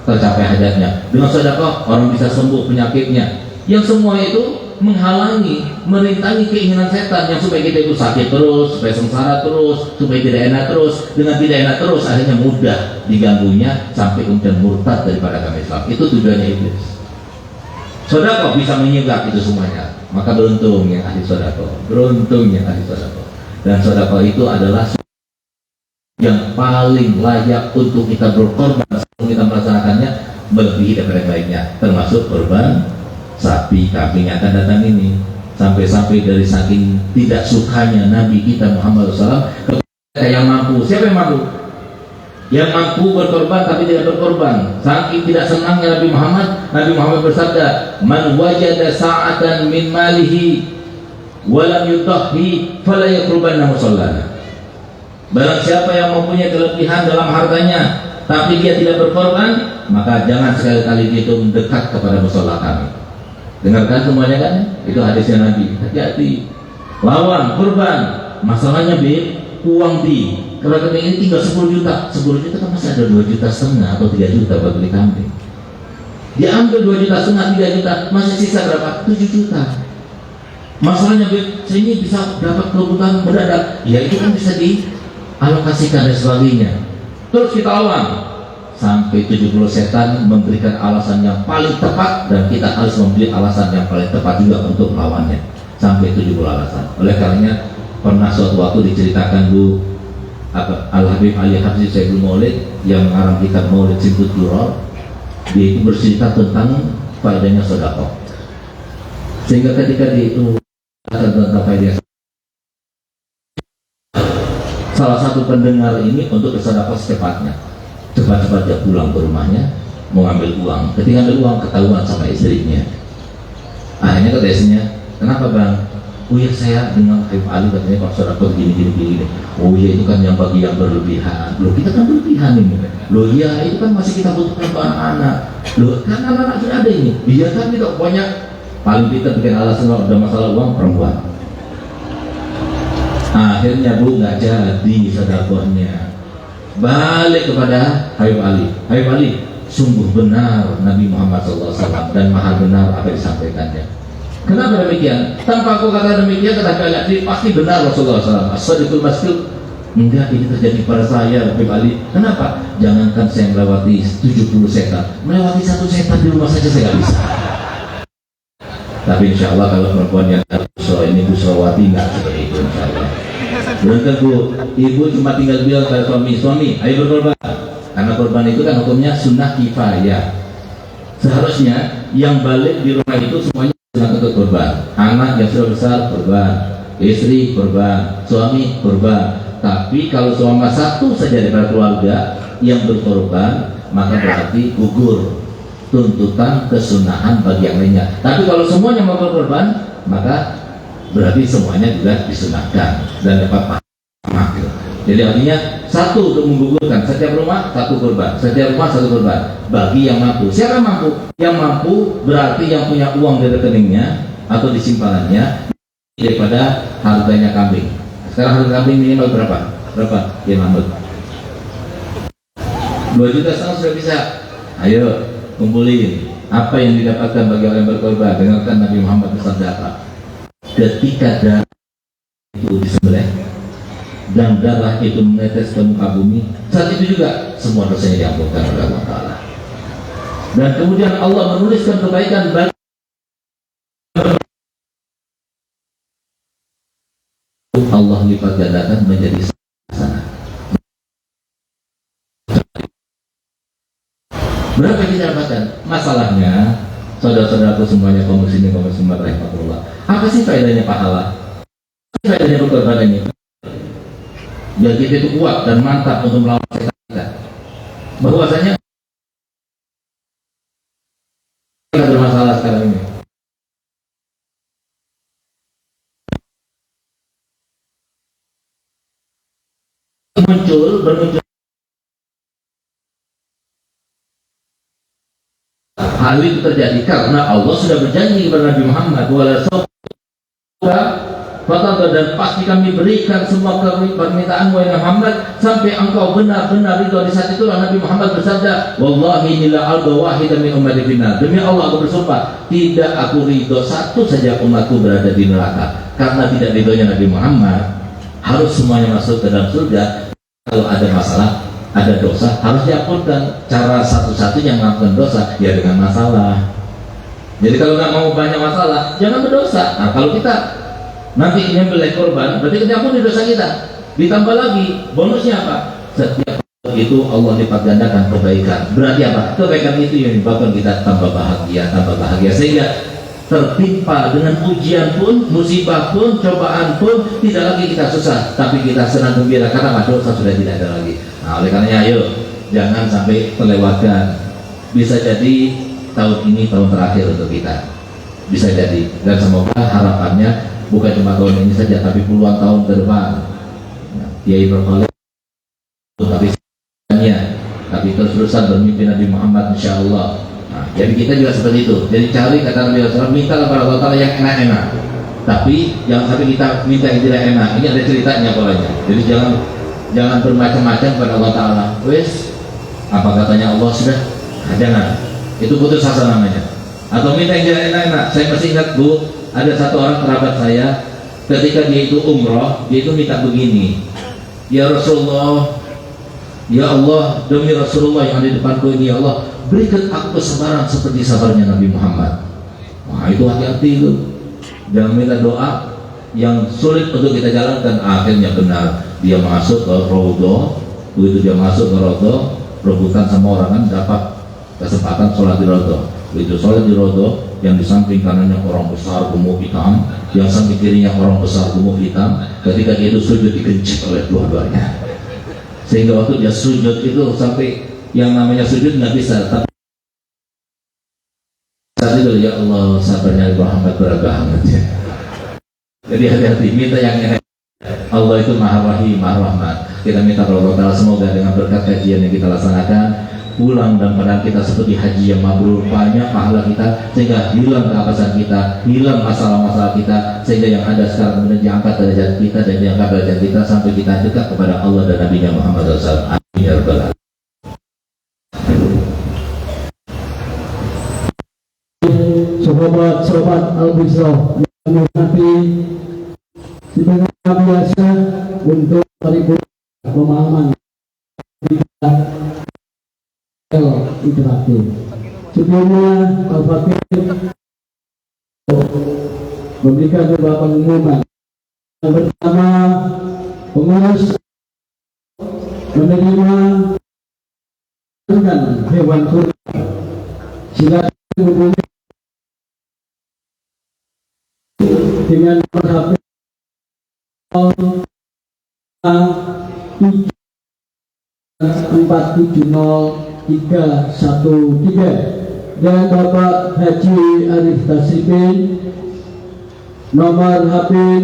tercapai hajatnya. Dengan sedekah orang bisa sembuh penyakitnya. Yang semua itu menghalangi, merintangi keinginan setan yang supaya kita itu sakit terus, supaya sengsara terus, supaya tidak enak terus. Dengan tidak enak terus akhirnya mudah diganggunya sampai kemudian murtad daripada agama Islam. Itu tujuannya iblis. Sedekah bisa menyegak itu semuanya. Maka beruntung yang ahli sedekah, beruntung yang ahli sedekah. Dan sedekah itu adalah yang paling layak untuk kita berkorban sebelum kita melaksanakannya, melebihi daripada yang lainnya, termasuk korban sapi, kambing yang akan datang ini. Sampai-sampai dari saking tidak sukanya Nabi kita Muhammad SAW kepada yang mampu. Siapa yang mampu? Yang mampu berkorban tapi tidak berkorban. Saking tidak senangnya Nabi Muhammad bersabda, man wajada sa'atan min malihi walam yutahhi fala yakrubanna musallana. Barang siapa yang mempunyai kelebihan dalam hartanya tapi dia tidak berkorban, maka jangan sekali-kali dia itu mendekat kepada musalla kami. Dengarkan semuanya kan? Itu hadisnya Nabi. Hati-hati, lawan kurban. Masalahnya uang di kalau kami ini tinggal 10 juta. 10 juta kan masih ada 2,5 juta atau 3 juta buat beli kambing. Dia ambil 2,5 juta, 3 juta, masih sisa berapa? 7 juta. Masalahnya ini bisa dapat kebutuhan mendadak, ya itu kan bisa dialokasikan dan sebagainya. Terus kita lawan sampai 70 setan memberikan alasan yang paling tepat, dan kita harus memberi alasan yang paling tepat juga untuk melawannya, sampai 70 alasan. Oleh karenanya pernah suatu waktu diceritakan Bu Al-Habib Ali Habib Sayyidul Maulid yang mengarang kitab Maulid Simtud Duror, dia itu bercerita tentang faedahnya sedekah. Sehingga ketika dia itu tentang faedahnya, salah satu pendengar ini untuk bersedekah secepatnya, cepat-cepat dia pulang ke rumahnya mau ambil uang. Ketika ambil uang ketahuan sama istrinya. Akhirnya kata istrinya, kenapa bang? Oh ya saya dengan Habib Ali katanya Pak Sodako gini. Oh ya itu kan yang bagi yang berlebihan. Loh kita kan berlebihan ini. Loh ya itu kan masih kita butuhkan untuk anak-anak. Loh kan anak-anak sudah ada ini. Iya kan kita banyak. Paling kita bikin alasan kalau ada masalah uang perempuan. Akhirnya bu nggak jadi sodakohnya. Balik kepada Habib Ali. Habib Ali, sungguh benar Nabi Muhammad SAW dan maha benar apa yang disampaikannya. Kenapa demikian? Tanpa aku kata demikian, kata Habib Ali, pasti benar Rasulullah SAW. As-sadiqul masduq. Enggak, ini terjadi pada saya, Habib Ali. Kenapa? Jangankan saya melewati 70 setan, melewati 1 setan di rumah saja saya nggak bisa. Tapi insya Allah kalau perempuan yang busro ini busrawati nggak seperti itu insya Allah. Belum tentu ibu cuma tinggal bilang pada suami, ayo berkorban. Karena korban itu kan hukumnya sunnah kifayah. Seharusnya yang balik di rumah itu semuanya untuk korban. Anak yang sudah besar korban, istri korban, suami korban. Tapi kalau suami satu saja dari keluarga yang berkorban, maka berarti gugur tuntutan kesunahan bagi yang lainnya. Tapi kalau semuanya mau berkorban, maka berarti semuanya juga disunahkan dan dapat pahala. Jadi artinya satu untuk menggugurkan setiap rumah satu korban, setiap rumah satu korban bagi yang mampu. Siapa yang mampu? Yang mampu berarti yang punya uang di rekeningnya atau di simpanannya daripada harganya kambing. Sekarang harga kambing minimal berapa? Berapa? Ya Mahmud. 2,5 juta sudah bisa. Ayo kumpulin apa yang didapatkan bagi orang yang berkorban. Dengarkan Nabi Muhammad bersabda apa? Ketika darah itu disembelih dan darah itu menetes ke muka bumi, saat itu juga semua dosanya diampunkan oleh Allah Ta'ala. Dan kemudian Allah menuliskan kebaikan bagi Allah lipat gandakan menjadi sana. Berapa kita dapatkan? Masalahnya, saudara-saudaraku semuanya kaum muslimin kaum muslimat rahimahullah. Apa sih faedahnya pahala? Apa faedahnya berkorban ini? Ya kita itu kuat dan mantap untuk melawan setan kita. Bahwasanya kita bermasalah sekarang ini. Bermuncul hal itu terjadi karena Allah sudah berjanji kepada Nabi Muhammad dan pasti kami berikan semua permintaan wahai Muhammad sampai engkau benar-benar ridho. Di saat itulah Nabi Muhammad bersabda, wallahi nila alba wahidan min ummati finnar. Demi Allah aku bersumpah, tidak aku ridho satu saja umatku berada di neraka. Karena tidak ridhonya Nabi Muhammad, harus semuanya masuk ke dalam surga. Kalau ada masalah, ada dosa, harus diampunkan. Cara satu-satunya melakukan dosa ya dengan masalah. Jadi kalau nggak mau banyak masalah, jangan berdosa. Nah, kalau kita nanti nyembelih korban, berarti kita ampuni dosa kita. Ditambah lagi, bonusnya apa? Setiap itu Allah lipat gandakan kebaikan. Berarti apa? Kebaikan itu yang menyebabkan kita tambah bahagia. Sehingga tertimpa dengan ujian pun, musibah pun, cobaan pun, tidak lagi kita susah, tapi kita senang gembira karena dosa sudah tidak ada lagi. Nah, oleh karenanya ayo jangan sampai terlewatkan. Bisa jadi tahun ini tahun terakhir untuk kita, bisa jadi, dan semoga harapannya bukan cuma tahun ini saja, tapi puluhan tahun ke depan. Kiai berkali tapi terus-terusan bermimpi Nabi Muhammad insya Allah. Nah, jadi kita juga seperti itu. Jadi cari kata Nabi SAW, minta kepada Allah Ta'ala yang enak-enak. Tapi jangan sampai kita minta yang tidak enak. Ini ada ceritanya polanya. Jadi jangan bermacam-macam kepada Allah Ta'ala. Wes, apa katanya Allah sudah? Nah, jangan. Itu putus asa namanya. Atau minta yang tidak enak-enak. Saya masih ingat bu, ada satu orang kerabat saya, ketika dia itu umroh, dia itu minta begini. Ya Rasulullah, ya Allah, demi Rasulullah yang ada di depanku ini, ya Allah, berikan aku kesabaran seperti sabarnya Nabi Muhammad. Wah, itu hati-hati itu. Jangan minta doa yang sulit untuk kita jalankan. Akhirnya benar, dia masuk ke Raudhah. Begitu dia masuk ke Raudhah, rebutan sama orang kan dapat kesempatan sholat di Raudhah. Begitu sholat di Raudhah, yang di samping kanannya orang besar gemuk hitam, yang samping kirinya orang besar gemuk hitam. Ketika dia itu sujud dikencing oleh dua-duanya, sehingga waktu dia sujud itu sampai yang namanya sujud nggak bisa, tapi saat Tadi kalau ya Allah sabarnya Muhammad berat banget ya. Jadi hati-hati, minta yang enak. Allah itu maha rahim, maha rahmat. Kita minta kepada Allah Ta'ala semoga dengan berkat kajian yang kita laksanakan, pulang dan badan kita seperti haji yang mabrur, banyak pahala kita, sehingga hilang keabasan kita, hilang masalah-masalah kita, sehingga yang ada sekarang kemudian diangkat derajat kita dan diangkat derajat kita sampai kita dekat kepada Allah dan Nabi Muhammad SAW. Amin ya rabbal alamin. Sobat Al-Bisra yang nanti sebagai biasa untuk paripurna pemahaman interaktif. Sebelumnya Al-Fatih memberikan beberapa pengumuman. Yang pertama, pengurus menerima hewan kurban. Silakan menghubungi dengan nomor HP 470-313 dan Bapak Haji Arif Tasrifin nomor HP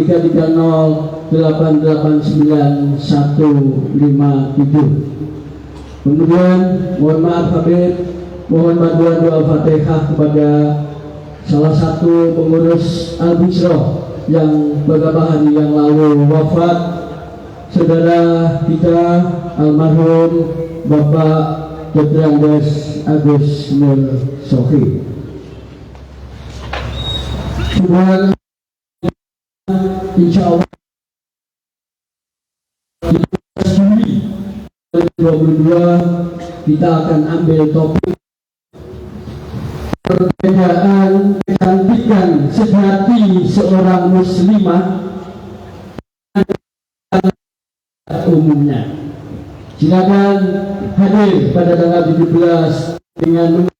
085-330-889-157. Kemudian mohon maaf Habib, mohon bantuan doa Fatihah kepada salah satu pengurus Al-Bisra yang beberapa hari yang lalu wafat, saudara kita almarhum Bapak Dr. Andes Agus Nur Sofi. Kemudian insya Allah 2022 kita akan ambil topik perbedaan kecantikan sejati seorang muslimah umumnya. Silakan hadir pada tanggal 17 dengan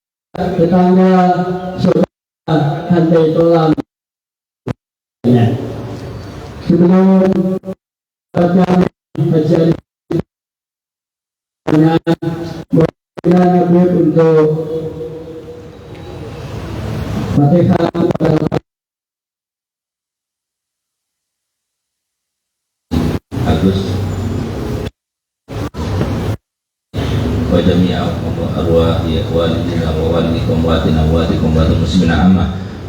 tetangga saudara handai tolam. Sebelum baca Haji Habib untuk Fatihah Agus wa jami'a arwahi walidina wa walidikum wa atina wa atikum wa muslimina amma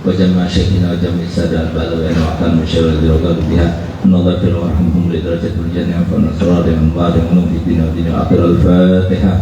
wa jami'a syekhina wa jami'a sadar balawin wa akan masyarakat dirogal biha menolak fil warhamhum li darajatul jannah wa nasrah dengan ba'da menunggu dina wa dina akhir al-fatihah.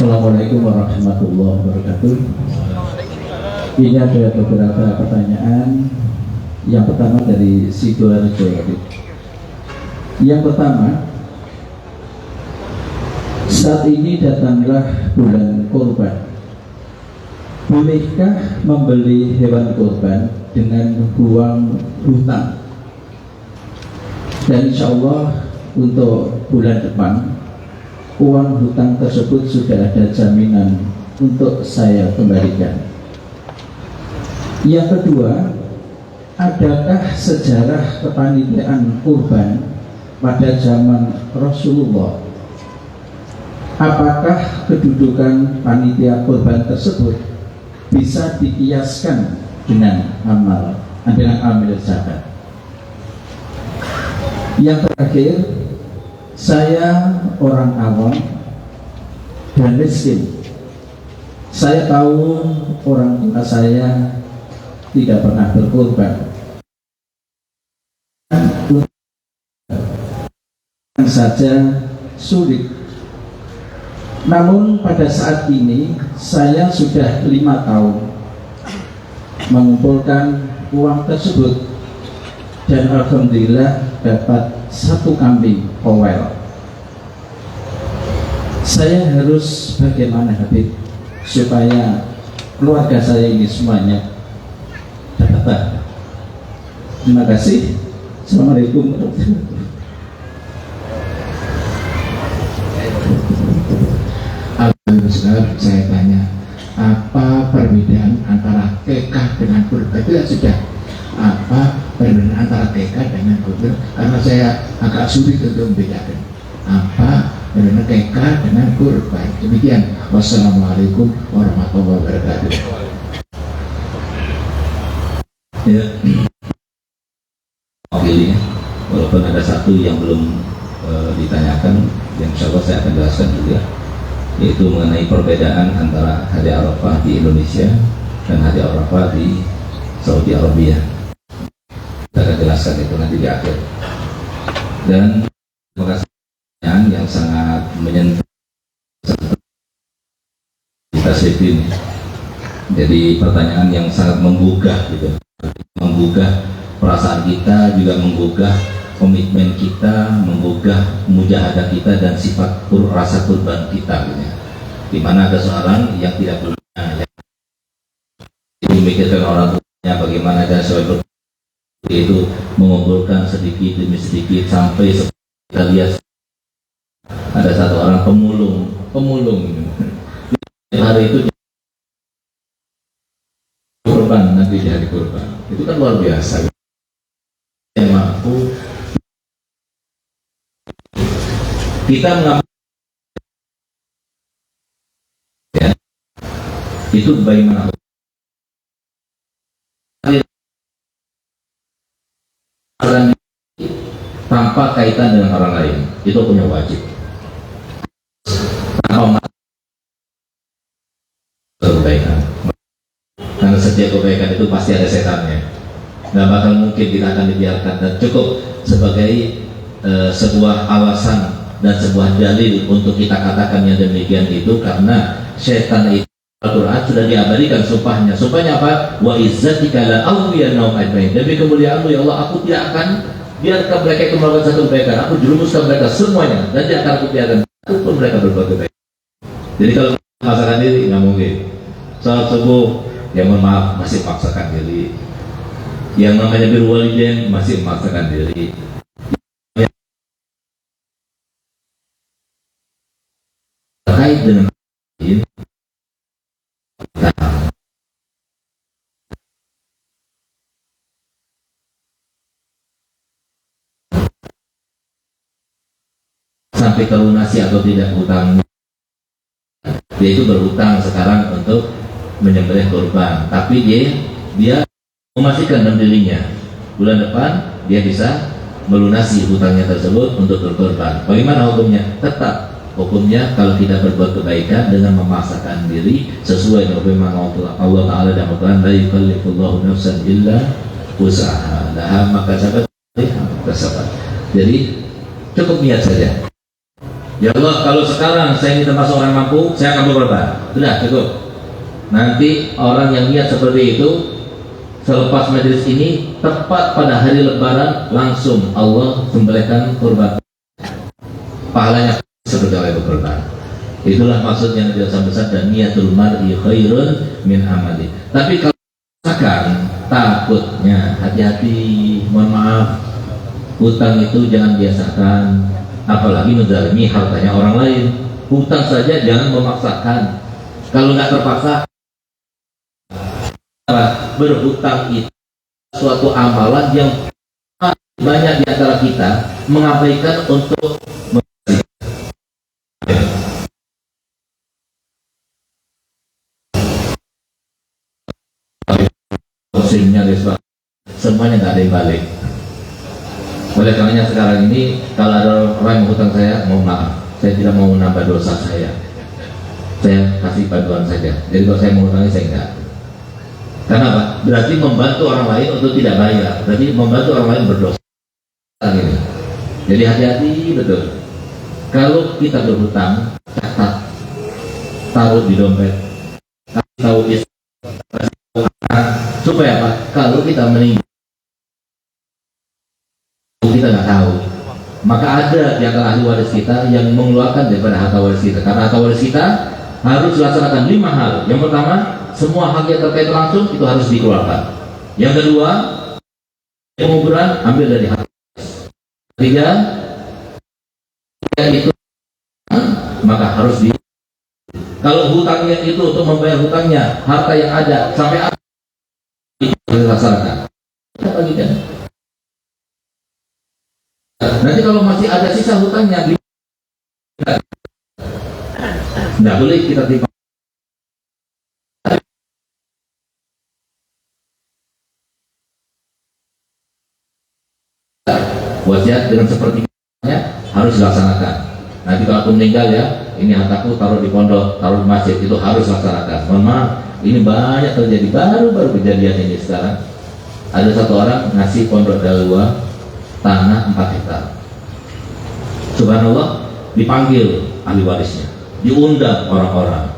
Assalamualaikum warahmatullahi wabarakatuh. Ini ada beberapa pertanyaan. Yang pertama dari Sidoarjo. Yang pertama, saat ini datanglah bulan kurban. Bolehkah membeli hewan kurban dengan uang hutang? Dan insya Allah untuk bulan depan uang hutang tersebut sudah ada jaminan untuk saya kembalikan. Yang kedua, adakah sejarah kepanitiaan kurban pada zaman Rasulullah? Apakah kedudukan panitia kurban tersebut bisa dikiaskan dengan amil zakat? Yang terakhir, saya orang awam dan miskin. Saya tahu orang tua saya tidak pernah berkorban. Saja sulit. Namun pada saat ini saya sudah 5 tahun mengumpulkan uang tersebut dan alhamdulillah dapat 1 kambing kowel. Saya harus bagaimana Habib supaya keluarga saya ini semuanya dapat. Terima kasih. Assalamualaikum warahmatullahi wabarakatuh. Ustaz, saya tanya, apa perbedaan antara TK dengan kurban? Itu ya sudah. Apa perbedaan antara TK dengan kurban? Karena saya agak sulit untuk membedakan. Apa perbedaan TK dengan kurban? Demikian. Wassalamualaikum warahmatullahi wabarakatuh. Ya. Pilih, walaupun ada satu yang belum ditanyakan, yang insya Allah saya akan jelaskan juga, yaitu mengenai perbedaan antara Hari Arafah di Indonesia dan Hari Arafah di Saudi Arabia. Kita akan jelaskan itu nanti di akhir. Dan terima kasih yang sangat menyentuh kita ini. Jadi pertanyaan yang sangat menggugah gitu, menggugah perasaan kita, juga menggugah komitmen kita, menggugah mujahadah kita dan sifat rasa kurban kita gitu. Dimana ada seorang yang tidak punya, yang memikirkan orang tuanya, bagaimana ada seorang itu mengumpulkan sedikit demi sedikit sampai kita lihat ada satu orang pemulung hari itu kurban, nanti di hari kurban itu kan luar biasa. Yang mampu kita mengambil ya, itu bagaimana tanpa kaitan dengan orang lain, itu punya wajib tanpa kebaikan, karena setiap kebaikan itu pasti ada setannya. Nggak bakal mungkin kita akan dibiarkan, dan cukup sebagai sebuah alasan dan sebuah dalil untuk kita katakan yang demikian itu, karena setan itu Al-Quran sudah diabadikan sumpahnya. Sumpahnya apa? Wa izzatika la awwiyanahum ajmain. Demi kemuliaan-Mu ya Allah, aku tidak akan biarkan mereka itu melakukan satu kebaikan. Aku jerumuskan mereka semuanya dan tidak akan aku biarkan pun mereka berbuat kebaikan. Jadi kalau memaksakan diri nggak mungkin. Salat subuh, ya mohon maaf, masih memaksakan diri. Yang namanya birrul walidain masih memaksakan diri. Terkait dengan ini, sampai kelunasi atau tidak hutang, dia itu berhutang sekarang untuk menyembelih kurban, tapi dia memastikan dalam dirinya bulan depan dia bisa melunasi hutangnya tersebut untuk berkorban. Bagaimana hukumnya? Tetap hukumnya kalau kita berbuat kebaikan dengan memaksakan diri sesuai dengan firman Allah Ta'ala dan Al-Quran, la yukallifullahu nafsan illa wus'aha laha ma kasabat kasabat. Jadi cukup niat saja. Ya Allah, kalau sekarang saya ini termasuk orang mampu, saya akan berkorban. Sudah cukup. Nanti orang yang niat seperti itu selepas majelis ini, tepat pada hari Lebaran, langsung Allah sembelihkan kurban. Pahalanya seperti oleh berkorban. Itulah maksudnya Nabi besar dan niatul mar'i khairun min amali. Tapi kalau misalkan takutnya, hati-hati, mohon maaf, hutang itu jangan biasakan, apalagi menzalimi hartanya orang lain. Hutang saja jangan memaksakan. Kalau nggak terpaksa, berhutang itu suatu amalan yang banyak di antara kita mengabaikan untuk musimnya, semuanya nggak ada yang balik. Oleh karenanya sekarang ini kalau ada orang yang hutang saya, mohon maaf, saya tidak mau menambah dosa saya kasih bantuan saja. Jadi kalau saya mengutangi, saya enggak. Karena apa? Berarti membantu orang lain untuk tidak bayar, berarti membantu orang lain berdosa. Ini. Jadi hati-hati betul. Kalau kita berhutang, catat, taruh di dompet, tahu supaya apa? Kalau kita meninggal, kita nggak tahu, maka ada di antara ahli waris kita yang mengeluarkan daripada harta waris kita. Karena harta waris kita harus dilaksanakan 5 hal. Yang pertama, semua hak yang terkait langsung itu harus dikeluarkan. Yang kedua, penguburan ambil dari harta. Ketiga, itu maka harus di. Kalau hutangnya itu untuk membayar hutangnya, harta yang ada sampai dilaksanakan. Bagikan. Nanti kalau masih ada sisa hutangnya, nggak boleh kita timpa. Wasiat dengan sepertiganya harus dilaksanakan. Nanti kalau aku meninggal ya, ini hartaku taruh di pondok, taruh di masjid, itu harus dilaksanakan. Mohon maaf, ini banyak terjadi, baru kejadian ini sekarang. Ada satu orang ngasih pondok Dalwa tanah 4 hektar. Subhanallah, dipanggil ahli warisnya, diundang orang-orang,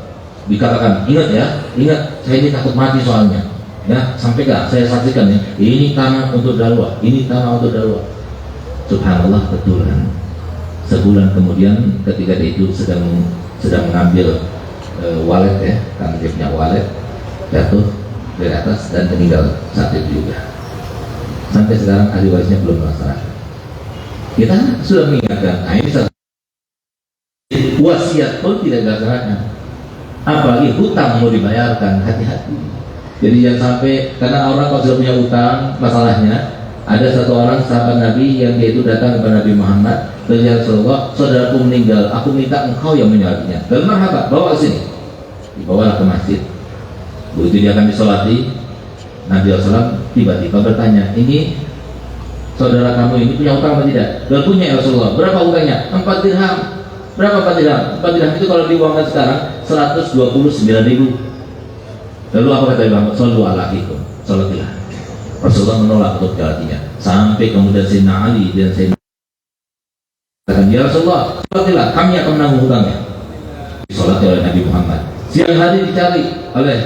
dikatakan, ingat ya, ingat, saya ini takut mati soalnya. Ya, sampaikan, saya saksikan ya, ini tanah untuk Dalwa, ini tanah untuk Dalwa. Subhanallah, betulan. Sebulan kemudian ketika dia itu sedang mengambil walet ya, karena dia punya walet, jatuh dari atas dan meninggal saat itu juga. Sampai sekarang ahli warisnya belum melaksanakan. Kita sudah mengingatkan, nah ini wasiat pun tidak dilaksanakan. Apalagi hutang mau dibayarkan, hati-hati. Jadi jangan sampai, karena orang kalau sudah punya hutang, masalahnya ada satu orang sahabat Nabi yang dia itu datang kepada Nabi Muhammad, ya Rasulullah, saudaraku meninggal, aku minta engkau yang menyolatinya. Dan marhaban, bawa ke sini. Dibawalah ke masjid. Begitu dia akan disolati, Nabi SAW tiba-tiba bertanya, ini saudara kamu ini punya hutang atau tidak? Dan punya ya Rasulullah. Berapa hutangnya? 4 dirham. Berapa 4 dirham? 4 dirham itu kalau diuangkan sekarang 129.000. Lalu apa kata Nabi Muhammad? Sallu alaikum, salatilah. Rasulullah menolak untuk menjolatinya. Sampai kemudian Sayyidina Ali dan Sayyidina katakan, ya Rasulullah, salatilah, kami akan menanggung hutangnya. Disolati oleh Nabi Muhammad. Siang hari dicari oleh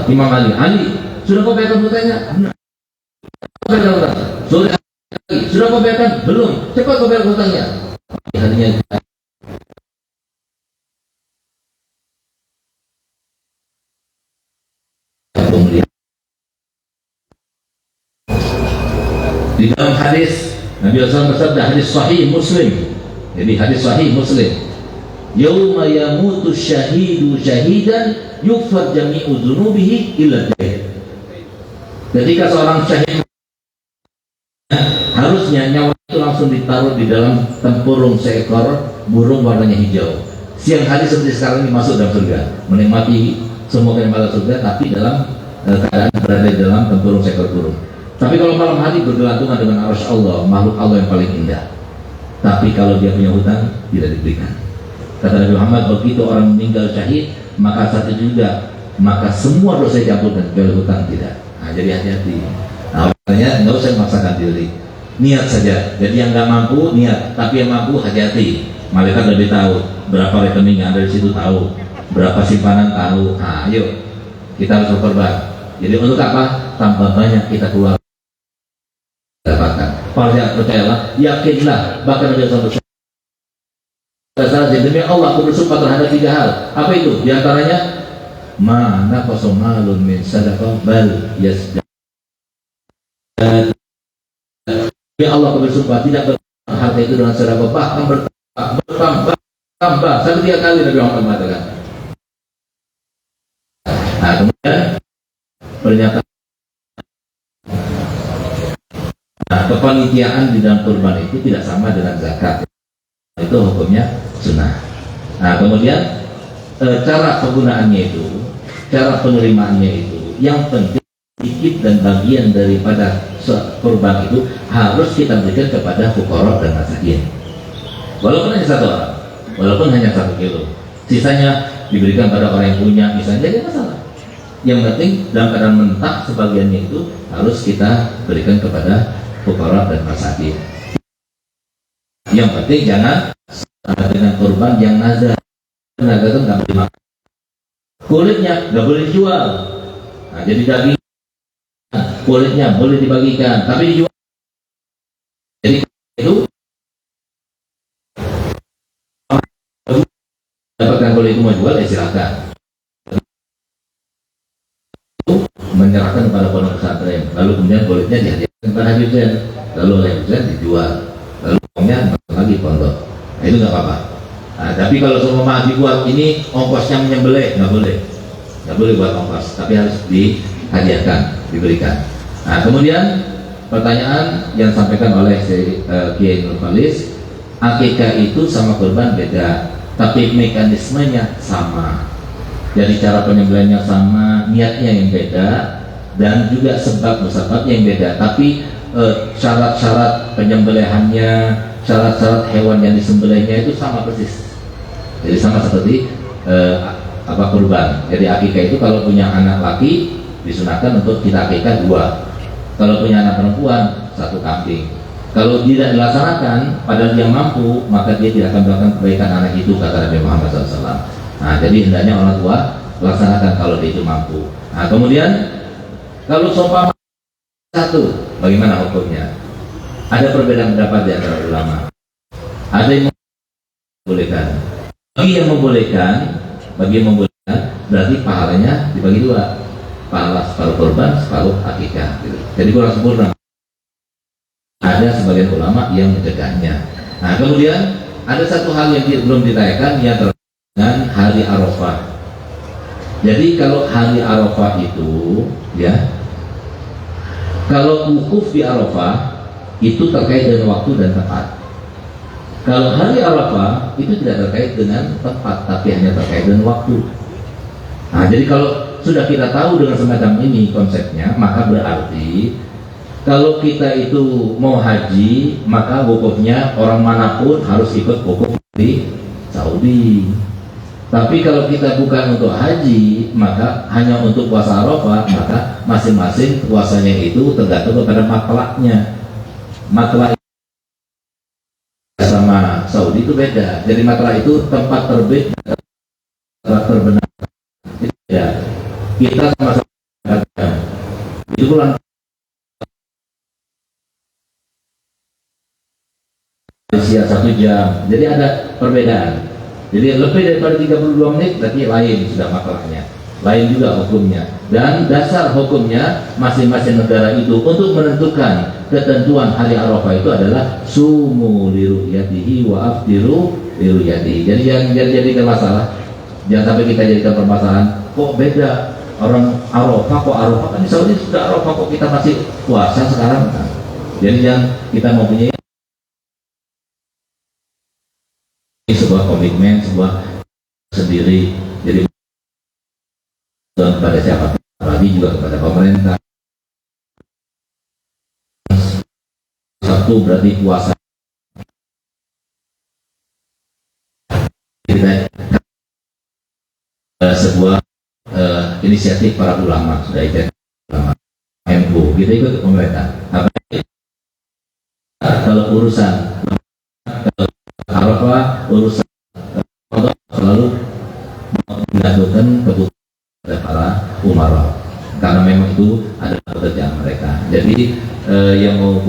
Imam Ali. Ali, sudah kau bayarkan hutangnya? Sore hari, sudah kau bayarkan? Belum. Cepat kau bayar hutangnya. Harinya di dalam hadis Nabi SAW bersabda, hadis sahih Muslim. Jadi hadis sahih Muslim, yauma yamutu syahidu syahidan yukfar jami'u dzunubihi illa dzalik. Ketika seorang syahid, harusnya nyawa itu langsung ditaruh di dalam tempurung seekor burung warnanya hijau. Siang hari seperti sekarang ini masuk dalam surga, menikmati semua kenikmatan surga, tapi dalam keadaan berada di dalam tempurung seekor burung. Tapi kalau malam hari bergelantungan dengan arsy Allah, makhluk Allah yang paling indah. Tapi kalau dia punya hutang, tidak diberikan. Kata Nabi Muhammad, begitu orang meninggal syahid, maka saat itu juga, maka semua dosa diampunkan, kecuali hutang tidak. Nah, jadi hati-hati. Nah, makanya nggak usah memaksakan diri, niat saja. Jadi yang nggak mampu niat, tapi yang mampu hati-hati. Malaikat lebih tahu berapa rekening yang ada di situ, tahu berapa simpanan, tahu. Nah, ayo kita harus berkorban. Jadi untuk apa? Tambah banyak kita keluar dapatkan. Percayalah, yakinlah, bahkan Nabi SAW demi Allah aku bersumpah terhadap 3 hal. Apa itu? Di antaranya, mana qasamalun min sadaqah bal yasdaq. Demi Allah aku bersumpah tidak harta itu dengan sedekah, bahkan bertambah sampai 3 kali Nabi Muhammad mengatakan. Nah, kemudian pernyataan, nah, kepanitiaan di dalam kurban itu tidak sama dengan zakat. Itu hukumnya sunnah. Nah, kemudian cara penggunaannya itu, cara penerimaannya itu, yang penting sedikit dan bagian daripada kurban itu harus kita berikan kepada fuqara dan masakin. Walaupun hanya 1 orang, walaupun hanya 1 kilo, sisanya diberikan pada orang yang punya, misalnya, jadi masalah. Yang penting dalam keadaan mentah sebagiannya itu harus kita berikan kepada fuqara dan masakin. Yang penting jangan dengan kurban yang nazar. Nazar itu nggak boleh makan. Kulitnya nggak boleh dijual. Nah, jadi daging kulitnya boleh dibagikan, tapi dijual. Jadi itu dapatkan kulit itu mau jual, ya silakan. menyerahkan kepada pondok pesantren, lalu kemudian kulitnya dihadiahkan kepada Habib Zain, lalu oleh Habib Zain dijual, lalu uangnya masuk lagi pondok. Nah, itu nggak apa-apa. Nah, tapi kalau semua dibuat ini ongkosnya menyembelih, nggak boleh buat ongkos, tapi harus dihadiahkan, diberikan. Nah, kemudian pertanyaan yang disampaikan oleh Kiai Nur Falis, akikah itu sama kurban beda, tapi mekanismenya sama. Jadi cara penyembelihannya sama, niatnya yang beda, dan juga sebab musababnya yang beda. Tapi syarat-syarat penyembelihannya, syarat-syarat hewan yang disembelihnya itu sama persis. Jadi sama seperti kurban. Jadi akikah itu kalau punya anak laki disunahkan untuk kita akikah 2. Kalau punya anak perempuan 1 kambing. Kalau tidak dilaksanakan padahal dia mampu, maka dia tidak akan melakukan kebaikan anak itu, kata Nabi Muhammad SAW. Nah, jadi hendaknya orang tua laksanakan kalau dia itu mampu. Nah, kemudian kalau seumpama 1, bagaimana hukumnya? Ada perbedaan pendapat di antara ulama. Ada yang membolehkan. Bagi yang membolehkan, berarti pahalanya dibagi 2. Pahala separuh korban, separuh akikah. Gitu. Jadi kurang sempurna. Ada sebagian ulama yang mencegahnya. Nah, kemudian ada satu hal yang belum ditanyakan, yang terkait dengan hari Arafah. Jadi kalau hari Arafah itu, ya, kalau wukuf di Arafah itu terkait dengan waktu dan tempat. Kalau hari Arafah itu tidak terkait dengan tempat, tapi hanya terkait dengan waktu. Nah, jadi kalau sudah kita tahu dengan semacam ini konsepnya, maka berarti kalau kita itu mau haji, maka wukufnya orang manapun harus ikut wukuf di Saudi. Tapi kalau kita bukan untuk haji, maka hanya untuk puasa Arafah, maka masing-masing puasanya itu tergantung kepada matlaknya. Matlak sama Saudi itu beda. Jadi matlak itu tempat terbit, tempat terbenam. Ya, kita sama-sama itu bulan Malaysia 1 jam, jadi ada perbedaan. Jadi lebih daripada 32 menit berarti lain sudah makalahnya, lain juga hukumnya. Dan dasar hukumnya masing-masing negara itu untuk menentukan ketentuan hari Arafah itu adalah sumu liru'yatihi wa aftiru liru'yatihi. Jadi yang jadi masalah, jangan sampai kita jadikan permasalahan kok beda orang Arafah kan di Saudi sudah Arafah, kok kita masih puasa sekarang. Nah, jadi yang kita mempunyai sebuah komitmen, sebuah sendiri. Jadi kepada siapa? Apalagi juga kepada pemerintah. Satu berarti puasa. Kita sebuah inisiatif para ulama, sudah itu ulama MU, kita ikut pemerintah. Kalau urusan Arafah, urusan selalu dilakukan kebutuhan oleh para umara, karena memang itu adalah pekerjaan mereka. Jadi yang mau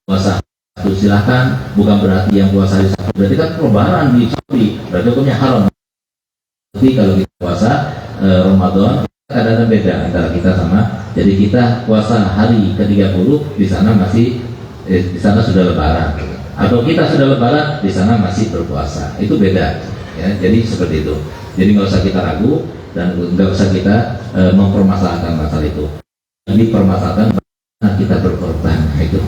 puasa itu silahkan, bukan berarti yang puasa di Sabtu berarti kan lebaran di Saudi, berarti hukumnya haram. Tapi kalau kita puasa Ramadan kadang-kadang beda antara kita sama. Jadi kita puasa hari ke-30 di sana masih di sana sudah lebaran, atau kita sudah lebaran di sana masih berpuasa, itu beda ya. Jadi seperti itu. Jadi nggak usah kita ragu dan nggak usah kita mempermasalahkan masalah itu. Ini permasalahan kita berkorban. Nah, itu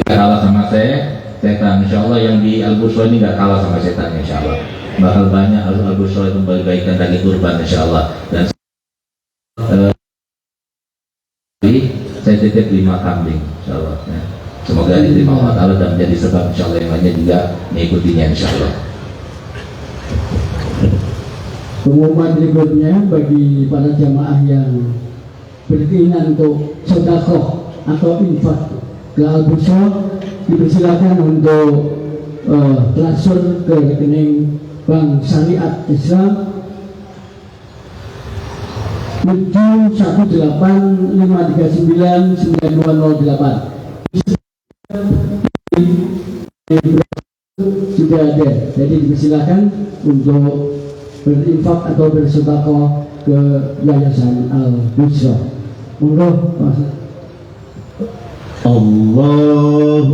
kita kalah sama setan, insya Allah yang di Al-Busra ini nggak kalah sama setan, insya Allah bakal banyak Al-Busra itu memberikan daging kurban, insya Allah. Dan saya titip 5 kambing, insya Allah ya. Semoga diterima Allah Ta'ala dan menjadi sebab insya Allah yang lainnya juga mengikutinya, insya Allah. Pengumuman berikutnya bagi para jamaah yang berkeinginan untuk sedekah atau infak ke Al-Busra, dipersilakan untuk transfer ke rekening Bank Syariat Islam 71853992008. Sudah ada, jadi dipersilakan untuk berinfak atau bersedekah ke Yayasan Al-Bushra. Monggo Mas. Allahumma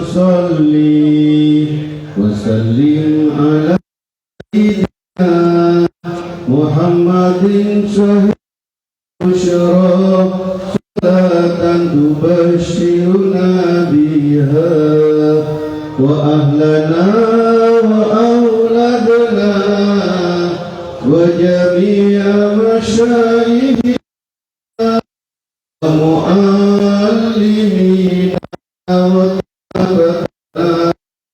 salli wa sallim ala sayyidina Muhammadin syahid busyra salatan tubashiruna biha wa ahlana wa auladana wa jami'a masyayikhina wa mu'allimina wa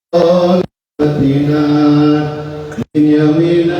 tabatina min yamin